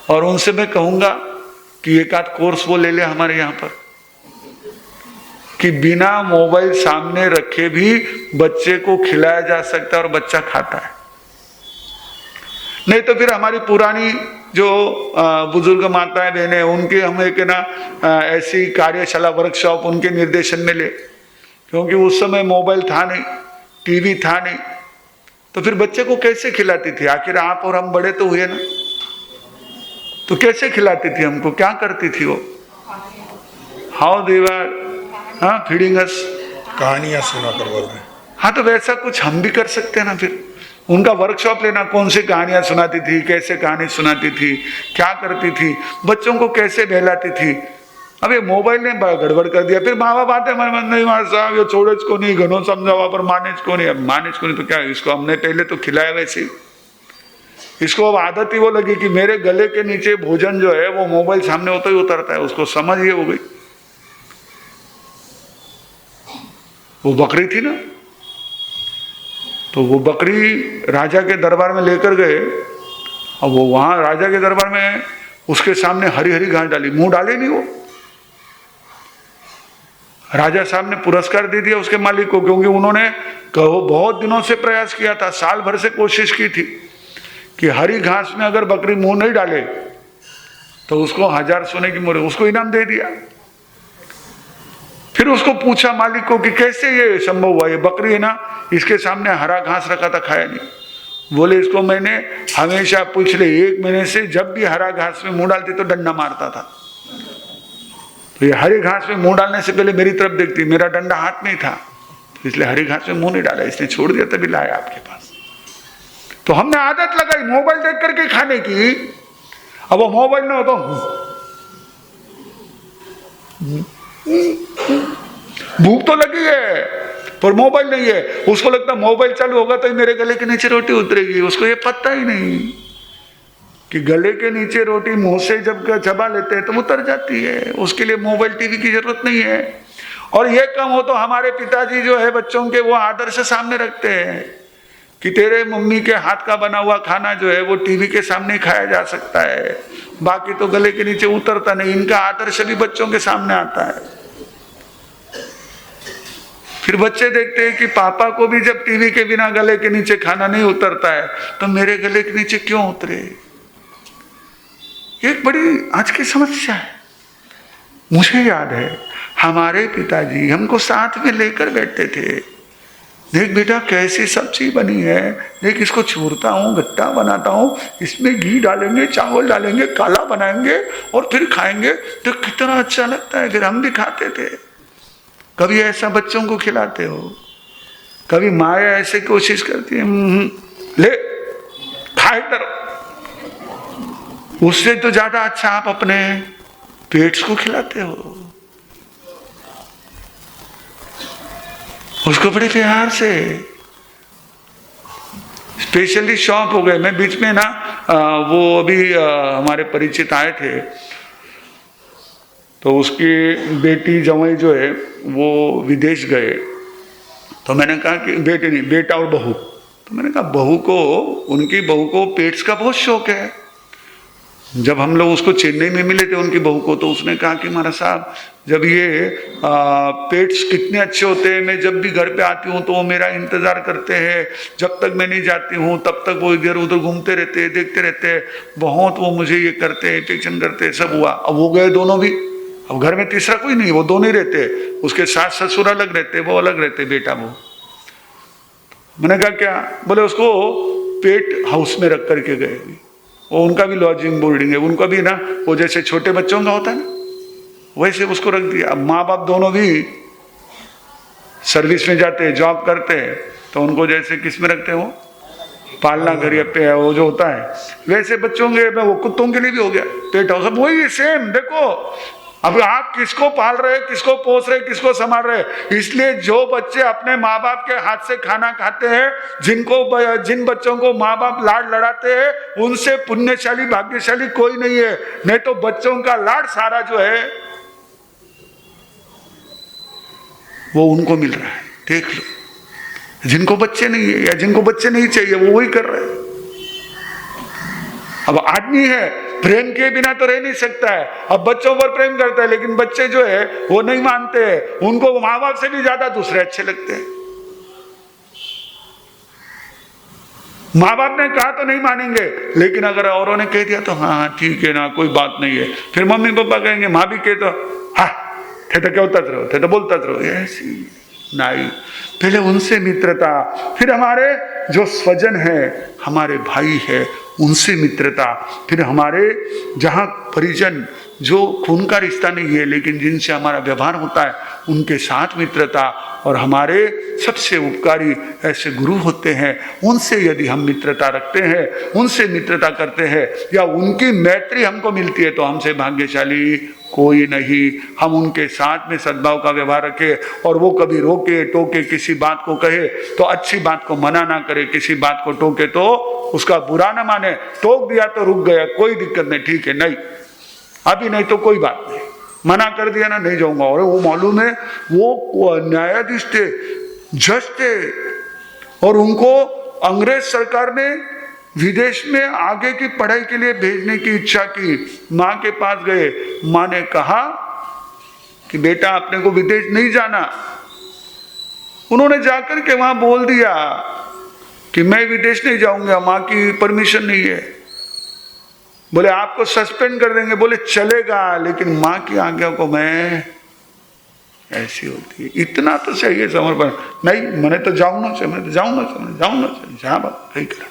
और उनसे मैं कहूंगा कि एक आध कोर्स वो ले ले हमारे यहाँ पर, कि बिना मोबाइल सामने रखे भी बच्चे को खिलाया जा सकता है और बच्चा खाता है। नहीं तो फिर हमारी पुरानी जो बुजुर्ग माताएं बहनें, उनके हम एक ना ऐसी कार्यशाला, वर्कशॉप उनके निर्देशन में ले। क्योंकि उस समय मोबाइल था नहीं, टीवी था नहीं, तो फिर बच्चे को कैसे खिलाती थी? आखिर आप और हम बड़े तो हुए ना, तो कैसे खिलाती थी हमको? क्या करती थी वो? हाउ दे वर फीडिंग अस? कहानियां सुना कर बोल रहे हैं। हाँ, तो वैसा कुछ हम भी कर सकते हैं ना। फिर उनका वर्कशॉप लेना, कौन सी कहानियां सुनाती थी, कैसे कहानी सुनाती थी, क्या करती थी, बच्चों को कैसे बहलाती थी। अब ये मोबाइल ने गड़बड़ कर दिया। फिर माँ बाप आते हमारे मन नहीं, मार साहब ये छोड़े को नहीं, घनों समझावा पर मानेज को नहीं। अब मानेज को नहीं तो क्या, इसको हमने पहले तो खिलाया वैसे ही। इसको अब आदत ही वो लगी कि मेरे गले के नीचे भोजन जो है वो मोबाइल सामने होता ही उतरता है, उसको समझ ये हो गई। वो बकरी थी ना, तो वो बकरी राजा के दरबार में लेकर गए। अब वो वहां राजा के दरबार में उसके सामने हरी हरी घास डाली, मुंह डाले नहीं वो। राजा साहब ने पुरस्कार दे दिया उसके मालिक को, क्योंकि उन्होंने बहुत दिनों से प्रयास किया था, साल भर से कोशिश की थी कि हरी घास में अगर बकरी मुंह नहीं डाले तो उसको 1000 सोने की मोहर, उसको इनाम दे दिया। फिर उसको पूछा मालिक को कि कैसे ये संभव हुआ, ये बकरी है ना, इसके सामने हरा घास रखा था, खाया नहीं। बोले इसको मैंने हमेशा पिछले 1 महीने से जब भी हरा घास में मुंह डालती तो डंडा मारता था, तो ये हरी घास में मुंह डालने से पहले मेरी तरफ देखती, मेरा डंडा हाथ में ही था, इसलिए हरी घास में मुंह नहीं डाला, इसने छोड़ दिया तभी लाया आपके पास। तो हमने आदत लगाई मोबाइल देख करके खाने की। अब वो मोबाइल ना हो तो भूख तो लगी है पर मोबाइल नहीं है, उसको लगता मोबाइल चालू होगा तो मेरे गले के नीचे रोटी उतरेगी। उसको ये पता ही नहीं कि गले के नीचे रोटी मुंह से जब चबा लेते हैं तो उतर जाती है। उसके लिए मोबाइल टीवी की जरूरत नहीं है। और ये कम हो तो हमारे पिताजी जो है बच्चों के वो आदर्श सामने रखते हैं कि तेरे मम्मी के हाथ का बना हुआ खाना जो है वो टीवी के सामने खाया जा सकता है, बाकी तो गले के नीचे उतरता नहीं। इनका आदर्श भी बच्चों के सामने आता है। फिर बच्चे देखते हैं कि पापा को भी जब टीवी के बिना गले के नीचे खाना नहीं उतरता है तो मेरे गले के नीचे क्यों उतरे। एक बड़ी आज की समस्या है। मुझे याद है हमारे पिताजी हमको साथ में लेकर बैठते थे, देख बेटा कैसी सब्जी बनी है, देख इसको छूरता हूँ, गट्टा बनाता हूँ, इसमें घी डालेंगे, चावल डालेंगे, काला बनाएंगे और फिर खाएंगे तो कितना अच्छा लगता है। फिर हम भी खाते थे। कभी ऐसा बच्चों को खिलाते हो? कभी माया ऐसे कोशिश करती है ले खाए करो। उससे तो ज्यादा अच्छा आप अपने पेट्स को खिलाते हो, उसको बड़े प्यार से। स्पेशली शौक हो गए। मैं बीच में ना वो अभी हमारे परिचित आए थे, तो उसकी बेटी जवाई जो है वो विदेश गए। तो मैंने कहा कि बेटी नहीं, बेटा और बहू। तो मैंने कहा बहू को, उनकी बहू को पेट्स का बहुत शौक है। जब हम लोग उसको चेन्नई में मिले थे उनकी बहू को, तो उसने कहा कि महाराज साहब जब ये पेट्स कितने अच्छे होते हैं, मैं जब भी घर पे आती हूँ तो वो मेरा इंतजार करते हैं, जब तक मैं नहीं जाती हूँ तब तक वो इधर उधर घूमते रहते हैं, देखते रहते हैं, बहुत वो मुझे ये करते हैं, टेंशन करते हैं। सब हुआ, अब वो गए दोनों भी। अब घर में तीसरा कोई नहीं, वो दोनों ही रहते। उसके सास ससुर अलग रहते, वो अलग रहते, बेटा वो। मैंने कहा क्या? बोले उसको पेट हाउस में रख करके गए। वो उनका भी लॉजिंग बोर्डिंग है, उनका भी ना वो जैसे छोटे बच्चों का होता है ना वैसे उसको रख दिया। अब माँ बाप दोनों भी सर्विस में जाते हैं, जॉब करते हैं, तो उनको जैसे किस में रखते हैं, वो पालना घर या पे वो जो होता है, वैसे बच्चों के वो कुत्तों के लिए भी हो गया पेट हाउस। अब वही सेम। देखो अब आप किसको पाल रहे, किसको पोस रहे, किसको संभाल रहे। इसलिए जो बच्चे अपने माँ बाप के हाथ से खाना खाते हैं, जिन बच्चों को माँ बाप लाड लड़ाते हैं, उनसे पुण्यशाली भाग्यशाली कोई नहीं है। नहीं तो बच्चों का लाड सारा जो है वो उनको मिल रहा है। देख लो, जिनको बच्चे नहीं है या जिनको बच्चे नहीं चाहिए वो वही कर रहे हैं। अब आदमी है, प्रेम के बिना तो रह नहीं सकता है। अब बच्चों पर प्रेम करता है, लेकिन बच्चे जो है वो नहीं मानते हैं। उनको माँ बाप से भी ज्यादा दूसरे अच्छे लगते हैं। माँ बाप ने कहा तो नहीं मानेंगे, लेकिन अगर औरों ने कह दिया तो हाँ ठीक है ना, कोई बात नहीं है। फिर मम्मी पापा कहेंगे, माँ भी कहे तो हाँ थे तो क्या होता रहो, थे तो बोलता रहो। ऐसी नहीं, पहले उनसे मित्रता, फिर हमारे जो स्वजन है, हमारे भाई है, उनसे मित्रता। फिर हमारे जहाँ परिजन जो खून का रिश्ता नहीं है लेकिन जिनसे हमारा व्यवहार होता है उनके साथ मित्रता, और हमारे सबसे उपकारी ऐसे गुरु होते हैं उनसे यदि हम मित्रता रखते हैं, उनसे मित्रता करते हैं या उनकी मैत्री हमको मिलती है तो हमसे भाग्यशाली कोई नहीं। हम उनके साथ में सद्भाव का व्यवहार रखें और वो कभी रोके टोके किसी बात को कहे तो अच्छी बात को मना ना करे, किसी बात को टोके तो उसका बुरा ना माने। टोक दिया तो रुक गया, कोई दिक्कत नहीं, ठीक है, नहीं अभी नहीं तो कोई बात नहीं, मना कर दिया ना नहीं जाऊंगा। और वो मालूम है वो न्यायाधीश थे, जज थे, और उनको अंग्रेज सरकार ने विदेश में आगे की पढ़ाई के लिए भेजने की इच्छा की। माँ के पास गए, माँ ने कहा कि बेटा अपने को विदेश नहीं जाना। उन्होंने जाकर के वहां बोल दिया कि मैं विदेश नहीं जाऊंगा, माँ की परमिशन नहीं है। बोले आपको सस्पेंड कर देंगे। बोले चलेगा लेकिन माँ की आज्ञा को मैं, ऐसी होती है। इतना तो चाहिए समर्पण। नहीं मैंने तो जाऊंगा चाहिए, मैं तो जाऊंगा चाहिए, जहां बात नहीं करा।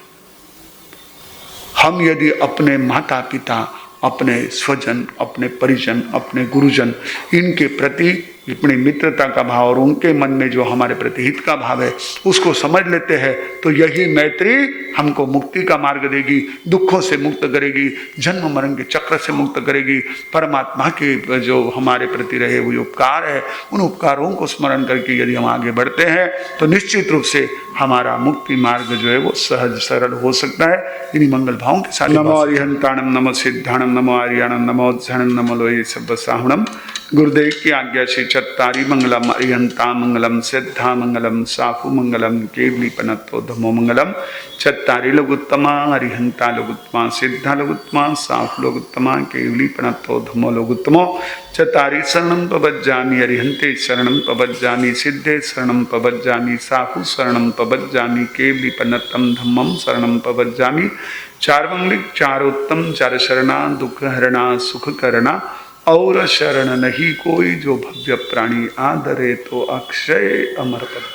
हम यदि अपने माता पिता, अपने स्वजन, अपने परिजन, अपने गुरुजन, इनके प्रति अपनी मित्रता का भाव और उनके मन में जो हमारे प्रति हित का भाव है उसको समझ लेते हैं तो यही मैत्री हमको मुक्ति का मार्ग देगी, दुखों से मुक्त करेगी, जन्म मरण के चक्र से मुक्त करेगी। परमात्मा के जो हमारे प्रति रहे हुए उपकार है उन उपकारों को स्मरण करके यदि हम आगे बढ़ते हैं तो निश्चित रूप से हमारा मुक्ति मार्ग जो है वो सहज सरल हो सकता है। इन्हीं मंगल भावों के साथ नमो अरिहंताणम, नमो सिद्धाणम, नमो आर्याणम, नमो धनम, नमो लोये सब साहुणम। गुरुदेव की आज्ञा से चत्तारी मंगलम अरिहंता मंगलम, सिद्धा मंगलम, साफु मंगलम, केवली पनत्तो धमो मंगलम। चत्तारी लोगुत्तमा, अरिहंता लोगुत्तमा, सिद्धा लोगुत्तमा, साफु लोगुत्तमा, केवली पनत्तो धमो लोगुत्तमो। चत्तारी शरणं पवज्जामि, अरिहंते शरणं पवज्जामि, सिद्धे शरणं पवज्जामि, साफु शरणं पवज्जामि, केवली पनत्तं धम्मं शरणं पवज्जामि। चार मंगलिक, चार उत्तम, चार शरणा, दुख हरणा, सुख करना, और शरण नहीं कोई, जो भव्य प्राणी आदरे तो अक्षय अमर पद।